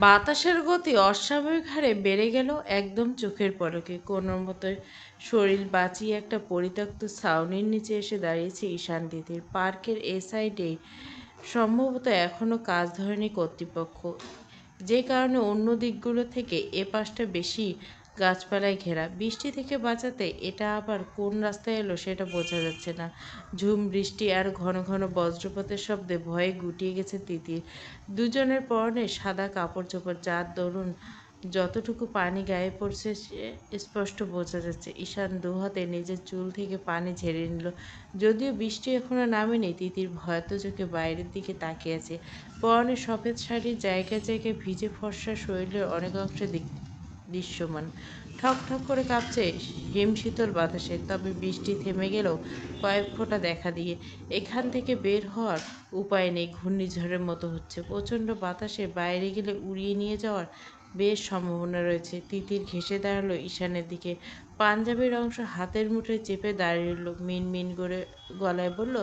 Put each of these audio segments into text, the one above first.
বাতাসের গতি অস্বাভাবিক হারে বেড়ে গেল একদম চোখের পলকে। কোনো মতে শরীর বাঁচিয়ে একটা পরিত্যক্ত ছাউনির নিচে এসে দাঁড়িয়েছে ঈশান তিতির। পার্কের এ সাইডেই সম্ভবত এখনও কাজ ধরেনি কর্তৃপক্ষ, যে কারণে অন্য দিকগুলো থেকে এ পাশটা বেশি গাছপালায় ঘেরা। বৃষ্টি থেকে বাঁচাতে এটা আবার কোন রাস্তায় এলো সেটা বোঝা যাচ্ছে না। ঝুম বৃষ্টি আর ঘন ঘন বজ্রপাতের শব্দে ভয়ে গুটিয়ে গেছে তিতির। দুজনের পরনে সাদা কাপড় চোপড়, যার দরুন যতটুকু পানি গায়ে পড়ছে সে স্পষ্ট বোঝা যাচ্ছে। ঈশান দুহাতে নিজের চুল থেকে পানি ঝেড়ে নিল। যদিও বৃষ্টি এখনো নামেনি, তিতির ভয়ার্ত চোখে বাইরের দিকে তাকিয়ে আছে। পরনে সফেদ শাড়ির জায়গায় জায়গায় ভিজে ফর্সা শরীরের অনেক অংশে দৃশ্যমান। ঠক ঠক করে কাঁপছে হিমশীতল বাতাসে। তবে বৃষ্টি থেমে গেলেও কয়েক ফোঁটা দেখা দিয়ে এখান থেকে বের হওয়ার উপায় নেই। ঘূর্ণিঝড়ের মতো হচ্ছে। প্রচণ্ড বাতাসে বাইরে গেলে উড়িয়ে নিয়ে যাওয়ার বেশ সম্ভাবনা রয়েছে। তিতির ঘেঁষে দাঁড়ালো ঈশানের দিকে। পাঞ্জাবির অংশ হাতের মুঠোয় চেপে দাঁড়িয়ে রইল। মিনমিন করে গলায় বলল,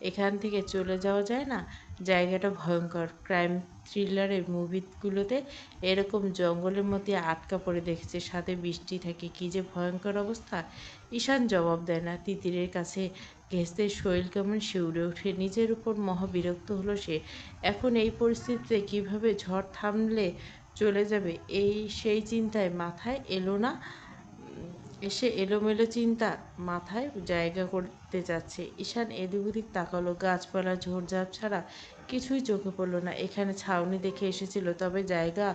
এখান থেকে চলে যাওয়া যায় না? জায়গাটা ভয়ঙ্কর। ক্রাইম থ্রিলারের মুভিগুলোতে এরকম জঙ্গলের মধ্যে আটকা পড়ে দেখেছে, সাথে বৃষ্টি থাকে, কী যে ভয়ঙ্কর অবস্থা। ঈশান জবাব দেয় না। তিতিরের কাছে ঘেঁষতে শরীর কেমন শিউরে ওঠে। নিজের উপর মহা বিরক্ত হলো সে। এখন এই পরিস্থিতিতে কিভাবে ঝড় থামলে চলে যাবে সেই চিন্তায় মাথায় এলো না। এসে এলোমেলো চিন্তা মাথায় জায়গা করতে যাচ্ছে। ঈশান এদিক ওদিক তাকালো। গাছপালা ঝোড়ঝাড় ছাড়া কিছুই চোখে পড়ল না। এখানে ছাউনি দেখে এসেছিল, তবে জায়গা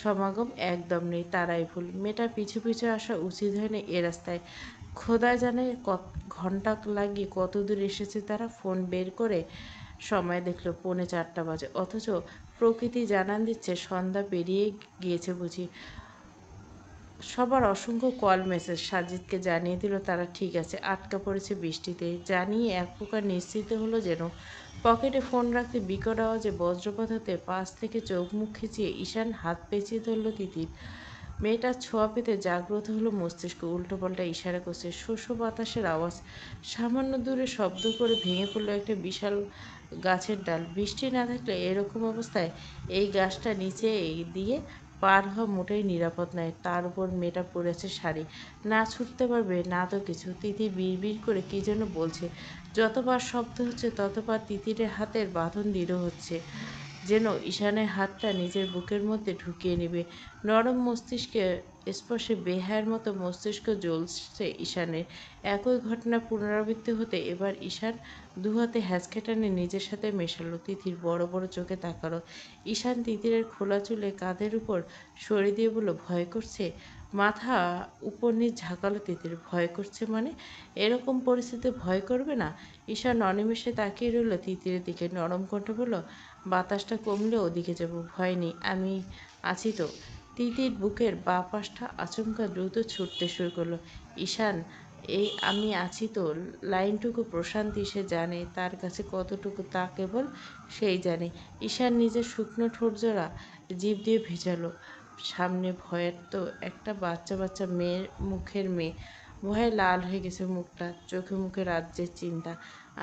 সমাগম একদম নেই। তারাই ভুল। মেয়েটা পিছু পিছু আসা উচিত হয়নি এ রাস্তায়। খোদা জানে ঘন্টা লাগিয়ে কত দূর এসেছে তারা। ফোন বের করে সময় দেখল 3:45 বাজে, অথচ প্রকৃতি জানান দিচ্ছে সন্ধ্যা পেরিয়ে গিয়েছে বুঝি। সবার অসংখ্য কল মেসেজ সাজিদকে জানিয়ে দিল তারা ঠিক আছে, আটকা পড়েছে বৃষ্টিতে। জানিয়ে এক প্রকার নিশ্চিত হলো যেন। পকেটে ফোন রাখতে বিকট আওয়াজে বজ্রপাত হতে পাশ থেকে চোখ মুখ খিচিয়ে ঈশান হাত পেঁচিয়ে ধরল তিতির। মেয়েটার ছোঁয়া পেতে জাগ্রত হলো মস্তিষ্ক। উল্টোপাল্টা ইশারা করছে। শোষো বাতাসের আওয়াজ। সামান্য দূরে শব্দ করে ভেঙে পড়ল একটা বিশাল গাছের ডাল। বৃষ্টি না থাকলে এরকম অবস্থায় এই গাছটা নিচে দিয়ে পার হওয়া মোটেই নিরাপদ নয়। তার উপর মেয়েটা পরেছে শাড়ি। না ছুটতে পারবে না তো কিছু। তিতির বিড়বিড় করে কী যেন বলছে। যতবার শব্দ হচ্ছে ততবার তিতিরের হাতের বাঁধন দৃঢ় হচ্ছে, যেন ঈশানের হাতটা নিজের বুকের মধ্যে ঢুকিয়ে নেবে। নরম মস্তিষ্কে স্পর্শে বেহায়ার মতো মস্তিষ্ক জ্বলছে ঈশানের। একই ঘটনা পুনরাবৃত্তি হতে এবার ঈশান দুহাতে হ্যাঁচকা টানে নিজের সাথে মেশালো। তিতির বড় বড় চোখে তাকালো। ঈশান তিতিরের খোলা চুলে কাঁধের উপর সরিয়ে দিয়ে বলল, ভয় করছে? মাথা উপর নিচ ঝাঁকালো তিতির। ভয় করছে মানে? এরকম পরিস্থিতিতে ভয় করবে না? ঈশান অনিমেষে তাকিয়ে রইল তিতিরের দিকে। নরম কণ্ঠে বলল, বাতাসটা কমলে ওদিকে যাব। ভয় নেই, আমি আছি তো। তিতির বুকের বাঁ পাশটা আচমকা দ্রুত ছুটতে শুরু করলো। ঈশান এই আমি আছি তো লাইনটুকু প্রশান্তি সে জানে তার কাছে কতটুকু, তা কেবল সেই জানে। ঈশান নিজের শুকনো ঠোঁটজোড়া জিভ দিয়ে ভেজালো। সামনে ভয়ের তো একটা বাচ্চা বাচ্চা মুখের মেয়ে। ভয়ে লাল হয়ে গেছে মুখটা। চোখে মুখে রাজ্যের চিন্তা।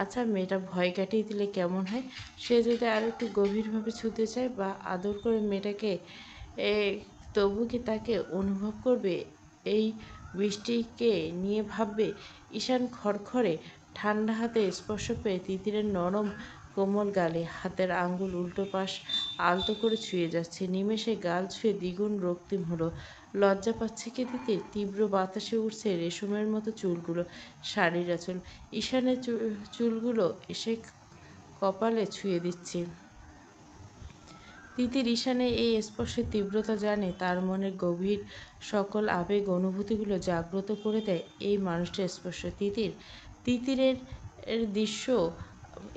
আচ্ছা, মেয়েটা ভয় কাটিয়ে দিলে কেমন হয়? সে যদি আর একটু গভীরভাবে ছুঁতে চায় বা আদর করে মেয়েটাকে, এ তবু কি তাকে অনুভব করবে? এই বৃষ্টিকে নিয়ে ভাববে? ঈশান খড়খড়ে ঠান্ডা হাতে স্পর্শ পেয়ে তিতিরের নরম কোমল গালে হাতের আঙ্গুল উল্টো পাশ আলতো করে ছুঁয়ে যাচ্ছে। নিমেষে গাল ছুঁয়ে দ্বিগুণ রক্তিম হলো। লজ্জা পাচ্ছে কি তিতির? তীব্র বাতাসে উঠছে রেশমের মতো চুলগুলো। শাড়ির আঁচল। ঈশানের চুলগুলো এসে কপালে ছুঁয়ে দিচ্ছে। তিতির ঈশানের এই স্পর্শের তীব্রতা জানে। তার মনের গভীর সকল আবেগ অনুভূতিগুলো জাগ্রত করে দেয় এই মানুষটার স্পর্শ। তিতিরের দৃশ্য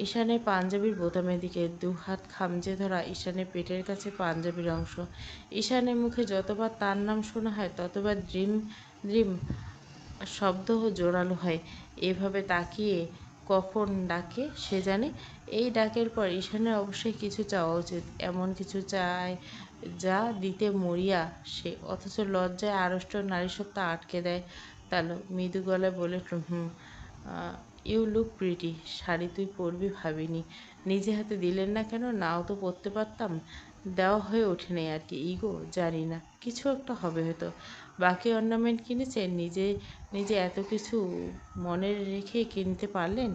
ঈশানের পাঞ্জাবির বোতামের দিকে। দুহাত খামচে ধরা ঈশানের পেটের কাছে পাঞ্জাবির অংশ। ঈশানের মুখে যতবার তার নাম শোনা হয় ততবার ড্রিম ড্রিম শব্দ জোরালো হয়। এভাবে তাকিয়ে কখন ডাকে সে জানে। এই ডাকের পর ঈশানের অবশ্যই কিছু চাওয়া উচিত। এমন কিছু চায় যা দিতে মরিয়া সে, অথচ লজ্জায় আড়ষ্ট নারীসত্তা আটকে দেয় তালো। মৃদু গলায় বলে উঠল, ইউ লুক প্রিটি। শাড়ি তুই পরবি ভাবিনি। নিজে হাতে দিলেন না কেন? নাও তো পরতে পারতাম। দেওয়া হয়ে ওঠেনি আর কি। ইগো জানি না, কিছু একটা হবে হয়তো। বাকি অর্নামেন্ট কিনেছেন, নিজে নিজে এত কিছু মনে রেখে কিনতে পারলেন?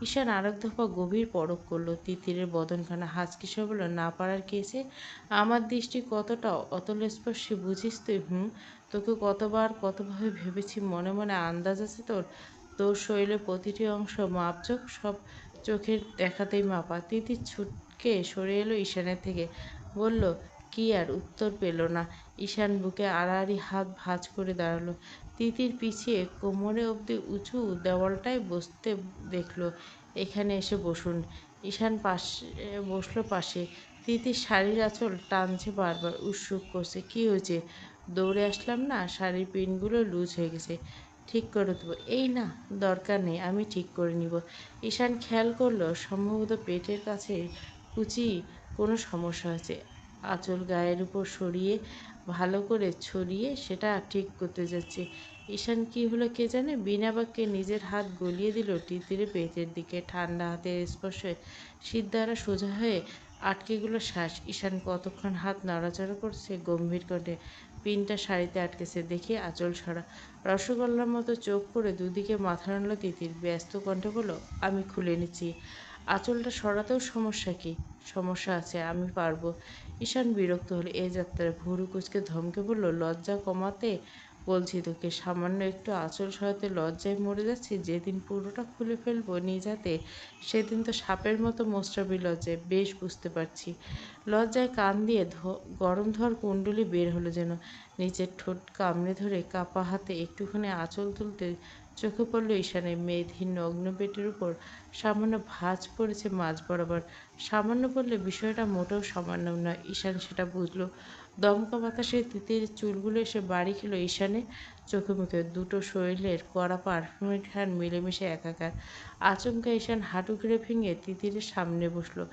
ঈশান আরেক দফা গভীর পরখ করলো তিতিরের বদনখানা। হাসকিসে বলল, না পারার কেসে আমার দৃষ্টি কতটা অতলস্পর্শী বুঝিস তুই? তোকে কতবার কতভাবে ভেবেছি, মনে মনে আন্দাজ আছে তোর। তোর শরীরের প্রতিটি অংশ মাপজোক, সব চোখের দেখাতেই মাপা। তিতির ছুটকে সরে এলো ঈশানের থেকে, বলল, কি আর? উত্তর পেল না। ঈশান বুকে আড়াআড়ি হাত ভাঁজ করে দাঁড়ালো। তিতির পিছিয়ে কোমরে অবধি উঁচু দেওয়ালটায় বসতে দেখল। এখানে এসে বসুন। ঈশান পাশে বসলো পাশে। তিতির শাড়ির আঁচল টানছে বারবার, উৎসুক করছে। কি হয়েছে? দৌড়ে আসলাম না, শাড়ির পিনগুলো লুজ হয়ে গেছে, ঠিক করে দেবো। এই না, দরকার নেই, আমি ঠিক করে নিব। ঈশান খেয়াল করলো সম্ভবত পেটের কাছে কুচি কোনো সমস্যা হয়েছে। আঁচল গায়ের উপর সরিয়ে ভালো করে ছড়িয়ে সেটা ঠিক করতে যাচ্ছে। ঈশান কি হলো কে জানে, বিনা বাক্যে নিজের হাত গলিয়ে দিল তিতিরের পেটের দিকে। ঠান্ডা হাতের স্পর্শে সিদ্ধারা সোজা হয়ে আটকে গেল শ্বাস। ঈশান কতক্ষণ হাত নাড়াচাড়া করছে গম্ভীর কণ্ঠে, পিনটা শাড়িতে আটকেছে, দেখি আঁচল সরা। রসগোল্লার মতো চোখ করে দুদিকে মাথা নাড়ল তিতির, ব্যস্ত কণ্ঠে বলল, আমি খুলে নিচ্ছি। আঁচলটা সরাতেও সমস্যা কি? সমস্যা আছে, আমি পারবো। ঈশান বিরক্ত হলো এ যাত্রায়। ভুরু কুচকে ধমকে বলল, লজ্জা কমাতে বলছি তোকে, সামান্য একটু আঁচল সরাতে লজ্জায় মরে যাচ্ছি। যেদিন পুরোটা খুলে ফেলবো নিজ হাতে, সেদিন তো সাপের মতো মোচড়াবি লজ্জায়। বেশ বুঝতে পারছি। লজ্জায় কান দিয়ে গরম ধোয়ার কুণ্ডলি বের হলো যেন। নিচের ঠোঁট কামড়ে ধরে কাপা হাতে একটুখানি আঁচল তুলতে চোখে পড়ল ঈশানের মেয়েধীর নগ্ন পেটের উপর সামান্য ভাঁজ পড়েছে মাঝ বরাবর। সামান্য বললে বিষয়টা মোটেও সামান্য নয়, ঈশান সেটা বুঝল। দমকা বাতাসে তিতির চুলগুলো এসে বাড়ি খেল ঈশানের চোখে মুখে। দুটো শরীরের কড়া পারফিউমের ঘ্রাণ মিলেমিশে একাকার। আচমকা ঈশান হাঁটু গেড়ে ভেঙে তিতিরের সামনে বসলো।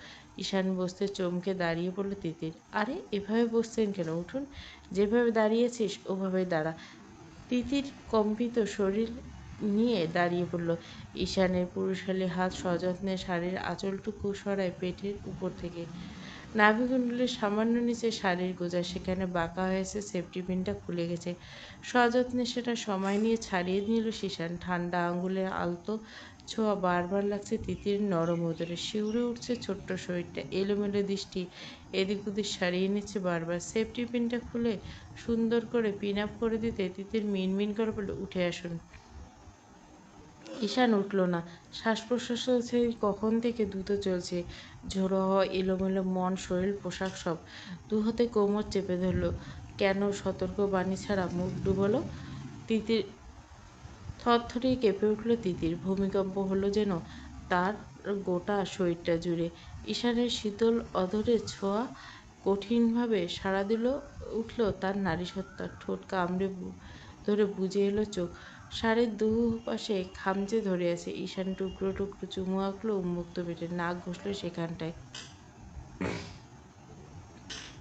ঈশান বসতে চমকে দাঁড়িয়ে পড়ল তিতির। আরে, এভাবে বসছেন কেন? উঠুন। যেভাবে দাঁড়িয়েছিস ওভাবেই দাঁড়া। তিতির কম্পিত শরীর নিয়ে দাঁড়িয়ে পড়ল। ঈশানের পুরুষালী হাত সযত্নে শাড়ির আঁচলটুকু সরায় পেটের উপর থেকে। নাভিকুণ্ডলের সামান্য নিচে শাড়ির গোজা, সেখানে বাঁকা হয়েছে, সেফটি পিনটা খুলে গেছে। সযত্নে সেটা সময় নিয়ে ছাড়িয়ে নিল ঈশান। ঠান্ডা আঙুলের আলতো ছোঁয়া বারবার লাগছে তিতির নরম উদরে। শিউরে উঠছে ছোট্ট শরীরটা। এলোমেলো দৃষ্টি এদিক ওদিক সারিয়ে নিচ্ছে বারবার। সেফটি পিনটা খুলে সুন্দর করে পিন আপ করে দিতে তিতির মিনমিন করে বলল, উঠে আসুন। ঈশান উঠল না। শ্বাস প্রশ্বাসের কখন থেকে দ্রুত চলছে। ঝোড়ো হওয়া এলোমেলো মন, শরীর, পোশাক সব। দু হাতে কোমর চেপে ধরল। কেন? সতর্ক বাণী ছাড়া মুখ ডুবলো তিতির। থরথরিয়ে কেঁপে উঠল তিতির। ভূমিকম্প হলো যেন তার গোটা শরীরটা জুড়ে। ঈশানের শীতল অধরের ছোঁয়া কঠিনভাবে সাড়া দিল উঠল তার নারীসত্তা। ঠোঁট কামড়ে ধরে বুজে এলো চোখ। শাড়ির দুপাশে খামচে ধরে আছে। ঈশান টুকরো টুকরো চুমু আঁকলো উন্মুক্ত পেটে, নাক ঘষল সেখানটায়।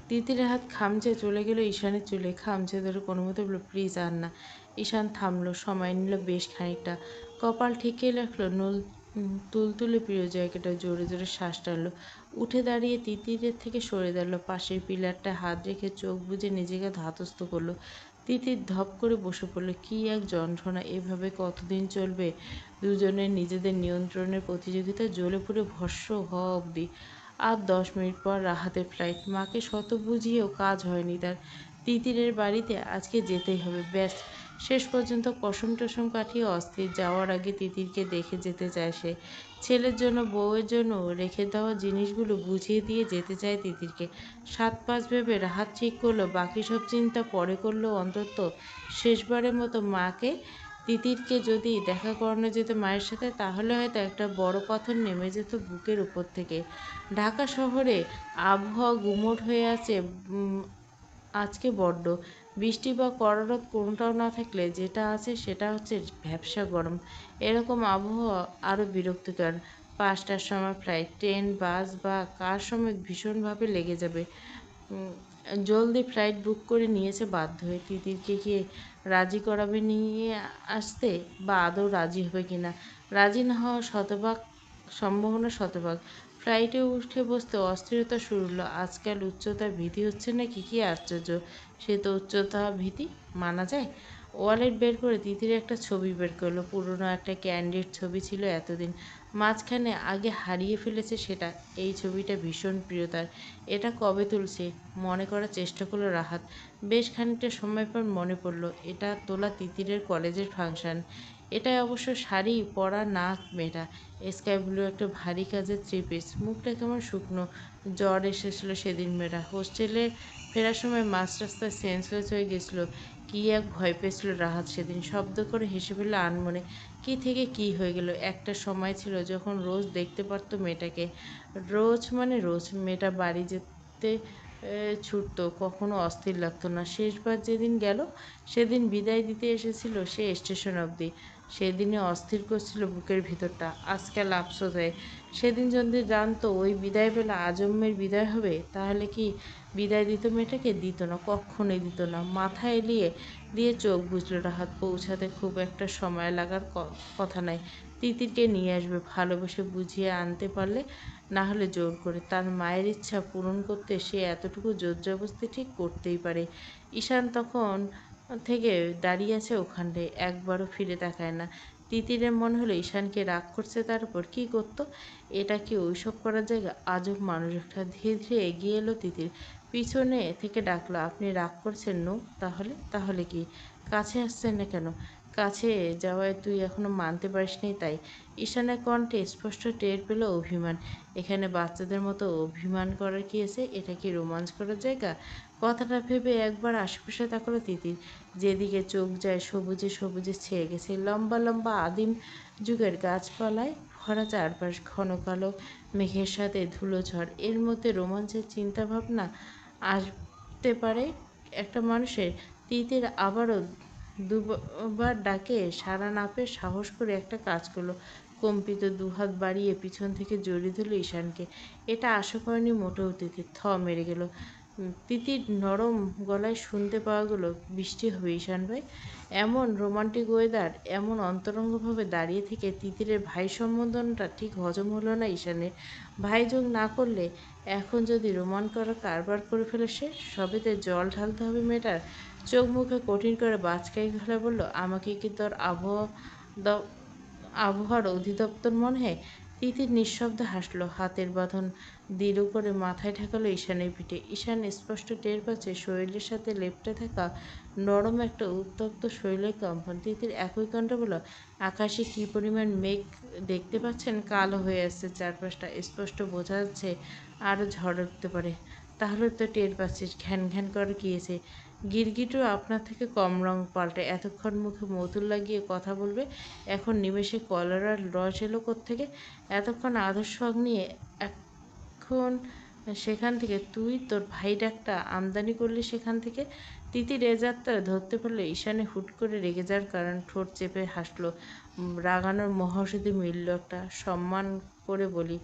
তিতিরের হাত খামচে চলে গেল ঈশানের চুলে, খামচে ধরে কোনোমতে বলল, প্লিজ আর না। ঈশান থামল, সময় নিল বেশ খানিকটা। কপাল ঠেকিয়ে রাখল তুলতুলে প্রিয় জায়গাটা, জোরে জোরে শ্বাস টানল। উঠে দাঁড়িয়ে তিতিরের থেকে সরে দাঁড়ালো। পাশের পিলারটায় হাত রেখে চোখ বুজে নিজেকে ধাতস্থ করলো। তিতির ধপ করে বসে পড়ল। কি এক যন্ত্রণা! এভাবে কতদিন চলবে? দুজনের নিজেদের নিয়ন্ত্রণের প্রতিযোগিতা জ্বলে পুড়ে ভস্ম হওয়া অবধি। আর 10 মিনিট পর রাহাতের ফ্লাইট। মাকে শত বুঝিয়েও কাজ হয়নি তার। তিতিরের বাড়িতে আজকে যেতেই হবে, ব্যাস। শেষ পর্যন্ত কসম টসম কাটিয়ে অস্থির। যাওয়ার আগে তিতিরকে দেখে যেতে চায় সে। ছেলের জন্য, বউয়ের জন্য রেখে দেওয়া জিনিসগুলো বুঝিয়ে দিয়ে যেতে চায় তিতিরকে। 7-5 ভেবে রাহাত ঠিক করলো বাকি সব চিন্তা পরে করলেও অন্তত শেষবারের মতো মাকে, তিতিরকে যদি দেখা করানো যেত মায়ের সাথে, তাহলে হয়তো একটা বড় পাথর নেমে যেত বুকের উপর থেকে। ঢাকা শহরে আবহাওয়া গুমোট হয়ে আছে আজকে বড্ড। বৃষ্টি বা কড়া রোদ কোনোটাও না থাকলে যেটা আছে সেটা হচ্ছে ভ্যাপসা গরম। এরকম আবহাওয়া আরও বিরক্তিকর। 5টার সময় ফ্লাইট, ট্রেন, বাস বা কার সময় ভীষণভাবে লেগে যাবে। জলদি ফ্লাইট বুক করে নিয়েছে বাধ্য হয়ে। তিতিরকে কি রাজি করাবে নিয়ে আসতে, বা আদৌ রাজি হবে কিনা? রাজি না হওয়ার সম্ভাবনা শতভাগ। ফ্লাইটে উঠে বসতে অস্থিরতা শুরু হলো। আজকাল উচ্চতার ভীতি হচ্ছে নাকি? কি আশ্চর্য! সে তো উচ্চতা ভীতি মানা যায়। ওয়ালেট বের করে তিতির একটা ছবি বের করলো। পুরনো একটা ক্যান্ডিড ছবি ছিল এতদিন। মাঝখানে আগে হারিয়ে ফেলেছে সেটা। এই ছবিটা ভীষণ প্রিয় তার। এটা কবে তুলছে? মনে করার চেষ্টা করলো রাহাত। বেশ খানিকটা সময় পর মনে পড়ল এটা তোলা তিতিরের কলেজের ফাংশন। এটাই অবশ্য শাড়ি পরা না মেয়েটা। স্কাই ব্লু একটা ভারী কাজের থ্রি পিস। মুখটা কেমন শুকনো। জ্বর এসেছিল সেদিন মেয়েটা। হোস্টেলে ফেরার সময় মাঝ রাস্তায় সেন্সলেস হয়ে গেছিল। কি এক ভয় পেয়েছিল রাহাত সেদিন। শব্দ করে হেসে ফেলল আনমনে। কি থেকে কি হয়ে গেল। একটা সময় ছিল যখন রোজ দেখতে পারতো মেয়েটাকে। রোজ মানে রোজ। মেয়েটা বাড়ি যেতে ছুটতো, কখনো অস্থির লাগতো না। শেষবার যেদিন গেল সেদিন বিদায় দিতে এসেছিল সে স্টেশন অবধি। সেদিনে অস্থির করছিল বুকের ভিতরটা। আজকাল আফসোস হয়। সেদিন যদি জানতো ওই বিদায়বেলা আজম্মের বিদায় হবে, তাহলে কি বিদায় দিত মেয়েটাকে? দিত না, কক্ষণই দিত না। মাথা এলিয়ে দিয়ে চোখ বুজল রাহাত। পৌঁছাতে খুব একটা সময় লাগার কথা নয়। তিতিরকে নিয়ে আসবে, ভালোবেসে বুঝিয়ে আনতে পারলে, না হলে জোর করে। তার মায়ের ইচ্ছা পূরণ করতে সে এতটুকু জোরজবস্তি ঠিক করতেই পারে। ঈশান তখন থেকে দাঁড়িয়ে আছে ওখানটায়, একবারও ফিরে তাকায় না। তিতিরের মনে হলো ঈশানকে রাগ করছে তার উপর। কী করত? এটা কি ওইসব করার জায়গা? আজব মানুষ একটা। ধীরে ধীরে এগিয়ে এলো তিতির। পিছনে থেকে ডাকলো, আপনি রাগ করছেন নু? তাহলে তাহলে কি? কাছে আসছেন না কেন? কাছে যাওয়ায় তুই এখনো মানতে পারিসনি তাই। ঈশানের কণ্ঠে স্পষ্ট টের পেল অভিমান। এখানে বাচ্চাদের মতো অভিমান করার কি আছে? এটা কি রোমাঞ্চ করার জায়গা? কথাটা ভেবে একবার আশেপাশে তাকালো তিতির। যেদিকে চোখ যায় সবুজে সবুজে ছেয়ে গেছে। লম্বা লম্বা আদিম যুগের গাছপালায় ভরা চারপাশ। ঘন কালো মেঘের সাথে ধুলোঝড়। এর মধ্যে রোমাঞ্চের চিন্তাভাবনা আসতে পারে একটা মানুষের। তিতির আবারও দুবার ডাকে সাড়া না পেয়ে সাহস করে একটা কাজ করলো। কম্পিত দুহাত বাড়িয়ে পিছন থেকে জড়িয়ে ধরল ঈশানকে। এটা আশা করেনি মোটেও তিতির। মেরে গেল। তিতির নরম গলায় শুনতে পাওয়া গেল, বৃষ্টি হবে ঈশান ভাই। এমন রোমান্টিক ওয়েদার, এমন অন্তরঙ্গভাবে দাঁড়িয়ে থেকে তিতিরের ভাই সম্বোধনটা ঠিক হজম হলো না ঈশানের। ভাই যোগ না করলে এখন যদি রোমান করা কারবার করে ফেলে সে, সবেতে জল ঢালতে হবে মেয়েটার। চোখ মুখে কঠিন করে বাজকাই গলায় বলল, আমাকে কি তোর আবহাওয়ার অধিদপ্তর মনে হয়? তিতির নিঃশব্দে হাসল। হাতের বাঁধন দৃঢ় করে মাথায় ঠেকালো ঈশানের পিঠে। ঈশান স্পষ্ট টের পাচ্ছে শরীরের সাথে লেপ্টে থাকা নরম একটা উত্তপ্ত শরীরের কম্পন। তিতির একই কণ্ঠে বলল, আকাশে কি পরিমাণ মেঘ দেখতে পাচ্ছেন? কালো হয়ে আসছে চারপাশটা। স্পষ্ট বোঝা যাচ্ছে আরও ঝড় উঠতে পারে। তাহলে তো টের পাচ্ছিস। ঘ্যান ঘ্যান করে গিয়েছে। গিরগিটও আপনার থেকে কম রং পাল্টে। এতক্ষণ মুখে মধুর লাগিয়ে কথা বলবে, এখন নিমেষে কলেরার রস এলো কোত্থেকে? এতক্ষণ আদর্শ নিয়ে এখন সেখান থেকে তুই তোর ভাই ডাকটা আমদানি করলি সেখান থেকে। তিতির এ যাত্রা ধরতে পারলে ঈশানে হুট করে রেগে যাওয়ার কারণ। ঠোঁট চেপে হাসলো। রাগানোর মহাঔষধি মিলল একটা। সম্মান করে বলি,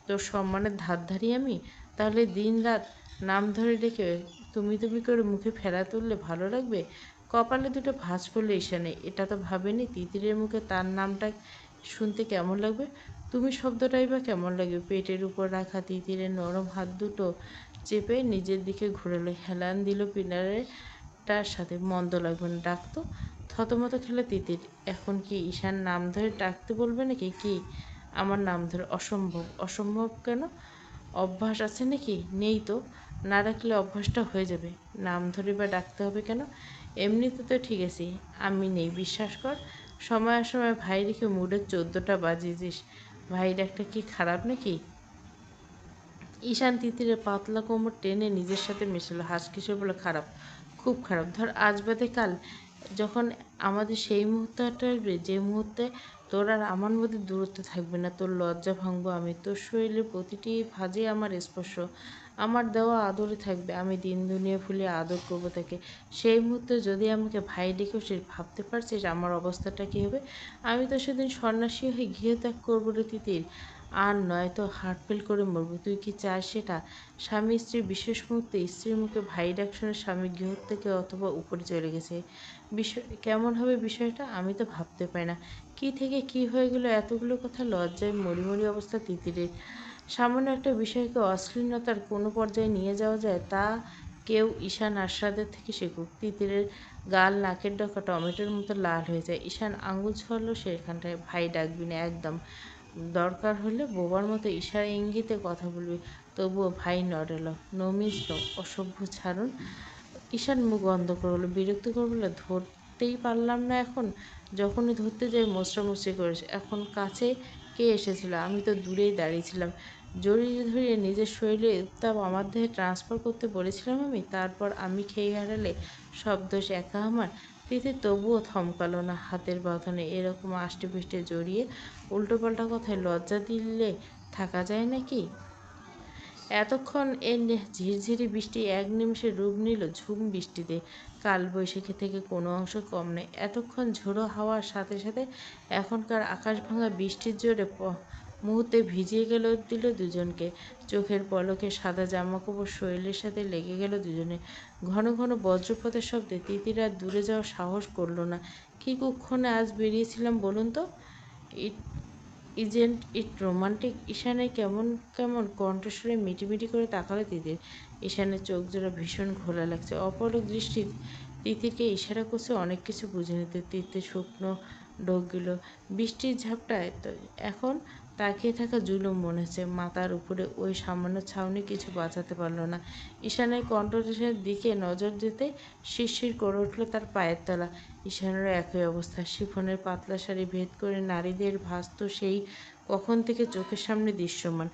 তোর সম্মানের ধার ধারি আমি? তাহলে দিন রাত নাম ধরে ডেকে তুমি তুমি করে মুখে ফেরা তুললে ভালো লাগবে? কপালে দুটো ভাঁজ পড়ল ঈশানে। এটা তো ভাবেনি তিতিরের মুখে তার নামটা শুনতে কেমন লাগবে। তুমি শব্দটাই বা কেমন লাগবে। পেটের উপর রাখা তিতিরের নরম হাত দুটো চেপে নিজের দিকে ঘুরালো, হেলান দিল পিনারেটার সাথে। মন্দ লাগবে না, ডাকতো। থতমত খেলো তিতির। এখন কি ঈশান নাম ধরে ডাকতে বলবে নাকি? কি আমার নাম ধরে? অসম্ভব। অসম্ভব কেন? অভ্যাস আছে নাকি? নেই তো। না ডাকলে অভ্যাসটা হয়ে যাবে। নাম ধরে বা ডাকতে হবে কেন? এমনিতে তো ঠিক আছি। আমি নেই, বিশ্বাস কর। সময় অসময় ভাই রেখে মুডের 14টা বাজিয়েছিস। ভাই ডাকটা কি খারাপ নাকি? ঈশান তিতিরের পাতলা কোমর টেনে নিজের সাথে মেশালো। হাসকিসে বলে, খারাপ, খুব খারাপ। ধর আজ বাদে কাল যখন আমাদের সেই মুহূর্তটা আসবে, যে মুহূর্তে তোর আর আমার মধ্যে দূরত্ব থাকবে না, তোর লজ্জা ভাঙবো আমি। তোর শরীরের প্রতিটি ভাঁজে আমার স্পর্শ, আমার দেওয়া আদরে থাকবে। আমি দিন দুনিয়া ভুলে আদর করবো তাকে। সেই মুহূর্তে যদি আমাকে ভাই ডেকেও সে, ভাবতে পারছিস আমার অবস্থাটা কী হবে? আমি তো সেদিন সন্ন্যাসী হয়ে গৃহত্যাগ করবো রে তিতির। আর নয়তো হার্ট ফেল করে মরবো। তুই কি চাস সেটা? স্বামী স্ত্রীর বিশেষ মুহূর্তে স্ত্রীর মুখে ভাই ডাক শুনে স্বামী গৃহ থেকে অথবা উপরে চলে গেছে। বিষয় কেমন হবে বিষয়টা? আমি তো ভাবতে পারি না। কী থেকে কী হয়ে গেল এতগুলো কথা। লজ্জায় মরিমরি অবস্থা তিতিরের। সামান্য একটা বিষয়কে অশ্লীলতার কোনো পর্যায়ে নিয়ে যাওয়া যায় তা কেউ ঈশান আশাদের থেকে শিখুক। তিতিরের গাল নাকের ডগা টমেটোর মতো লাল হয়ে যায়। ঈশান আঙুল ছোঁয়ালো সেখানটায়। ভাই ডাকবি না একদম। দরকার হলে বোবার মতো ইশারা ইঙ্গিতে কথা বলবি। তবুও ভাই নড়েল। নো মিস নো, অসভ্য ছাড়ুন। ঈশান মুখ বন্ধ করে বলল, বিরক্ত করে বলল, ধরতেই পারলাম না এখন। যখনই ধরতে যাই মোচড়ামুচড়ি করেছে। এখন কাছে কে এসেছিল? আমি তো দূরেই দাঁড়িয়েছিলাম। জড়িয়ে ধরিয়ে নিজের শরীরে উত্তাপ আমার দেহে ট্রান্সফার করতে বলেছিলাম আমি। তারপর আমি খেয়ে হারালে সব দোষ একা আমার। তিথি তবুও থমকালো না। হাতের বাঁধনে এরকম আষ্টেপৃষ্টে জড়িয়ে উল্টোপাল্টা কথায় লজ্জা দিলে থাকা যায় নাকি? এতক্ষণ ঝিরঝিরি বৃষ্টি এক নিমেষে রূপ নিল ঝুম বৃষ্টিতে। কালবৈশাখী থেকে কোনো অংশ কম নেই। এতক্ষণ ঝোড়ো হাওয়ার সাথে সাথে এখনকার আকাশ ভাঙা বৃষ্টির জোরে মুহূর্তে ভিজিয়ে দিল দুজনকে। চোখের পলকে সাদা জামাকাপড় শরীরের সাথে লেগে গেল দুজনে। ঘন ঘন বজ্রপাতের শব্দে তিতির আর দূরে যাওয়ার সাহস করল না। কী কুক্ষণে আজ বেরিয়েছিলাম বলুন তো? Isn't it romantic? ঈশানের কেমন কেমন কণ্ঠস্বরে মিটিমিটি করে তাকালো তিতির। ঈশানের চোখ জোড়া ভীষণ ঘোলা লাগছে। অপলক দৃষ্টি তিতিরকে ইশারা করছে অনেক কিছু বুঝে নিতে। তিতির শুকনো ঢোক গেল। বৃষ্টির ঝাপটায় এখন তাকিয়ে থাকা জুলুম মনে হচ্ছে। মাথার উপরে ওই সামান্য ছাউনি কিছু বাঁচাতে পারল না। ঈশানের কণ্ঠদেশের দিকে নজর যেতে শিরশির করে উঠল তার পায়ের তলা। ঈশানেরও একই অবস্থা। শিফনের পাতলা শাড়ি ভেদ করে নারীদের ভাস তো সেই কখন থেকে চোখের সামনে দৃশ্যমান।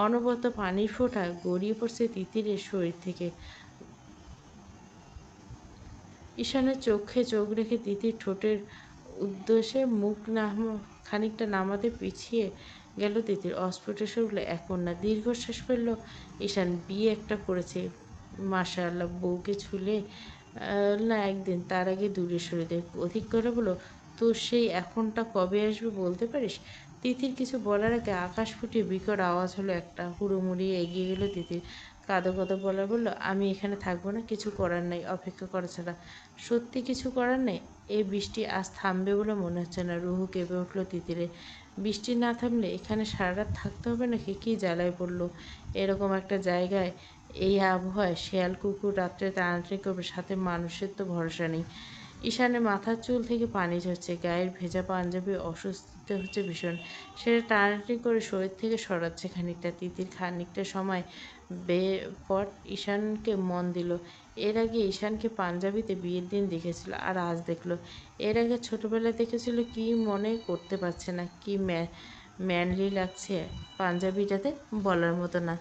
অনবরত পানির ফোঁটা গড়িয়ে পড়ছে তিতিরের শরীর থেকে। ঈশানের চোখে চোখ রেখে তিতির ঠোঁটের উদ্দেশ্যে মুখ খানিকটা নামাতে পিছিয়ে গেল তিতির। অস্ফুট এসে উঠল এক কন্যা। দীর্ঘশ্বাস ফেলল ঈশান। বিয়ে একটা করেছে মাশাআল্লাহ। বউকে ছুলে না একদিন, তার আগে দূরে সরে দেয়। অধিক করে বলো, তোর সেই এখনটা কবে আসবে বলতে পারিস? তিতির কিছু বলার আগে আকাশ ফুটিয়ে বিকট আওয়াজ হলো একটা। হুড়োমুড়িয়ে এগিয়ে গেল তিতির। কাঁদো কাঁদো বলা বলল, আমি এখানে থাকবো না। কিছু করার নেই, অপেক্ষা করা ছাড়া। সত্যি কিছু করার নেই? এই বৃষ্টি আজ থামবে বলে মনে হচ্ছে না। রুহু কেঁপে উঠল তিতিরে। বৃষ্টি না থামলে এখানে সারা রাত থাকতে হবে নাকি? কী জ্বালায় পড়লো এরকম একটা জায়গায়। এই আবহাওয়ায় শেয়াল কুকুর রাত্রে টানাটানি করবে, সাথে মানুষের তো ভরসা নেই। ঈশানের মাথার চুল থেকে পানি ঝরছে। গায়ের ভেজা পাঞ্জাবি অস্বস্তিতে হচ্ছে ভীষণ। সেটা টানাটানি করে শরীর থেকে সরাচ্ছে খানিকটা। তিতির খানিকটা সময় পর ঈশানকে মন দিল। এর আগে ঈশানকে পাঞ্জাবিতে বিয়ের দিন দেখেছিল, আর আজ দেখলো। এর আগে ছোটবেলায় দেখেছিল, কি মনে করতে পারছে না। কি ম্যানলি লাগছে পাঞ্জাবিটাতে, বলার মতো না।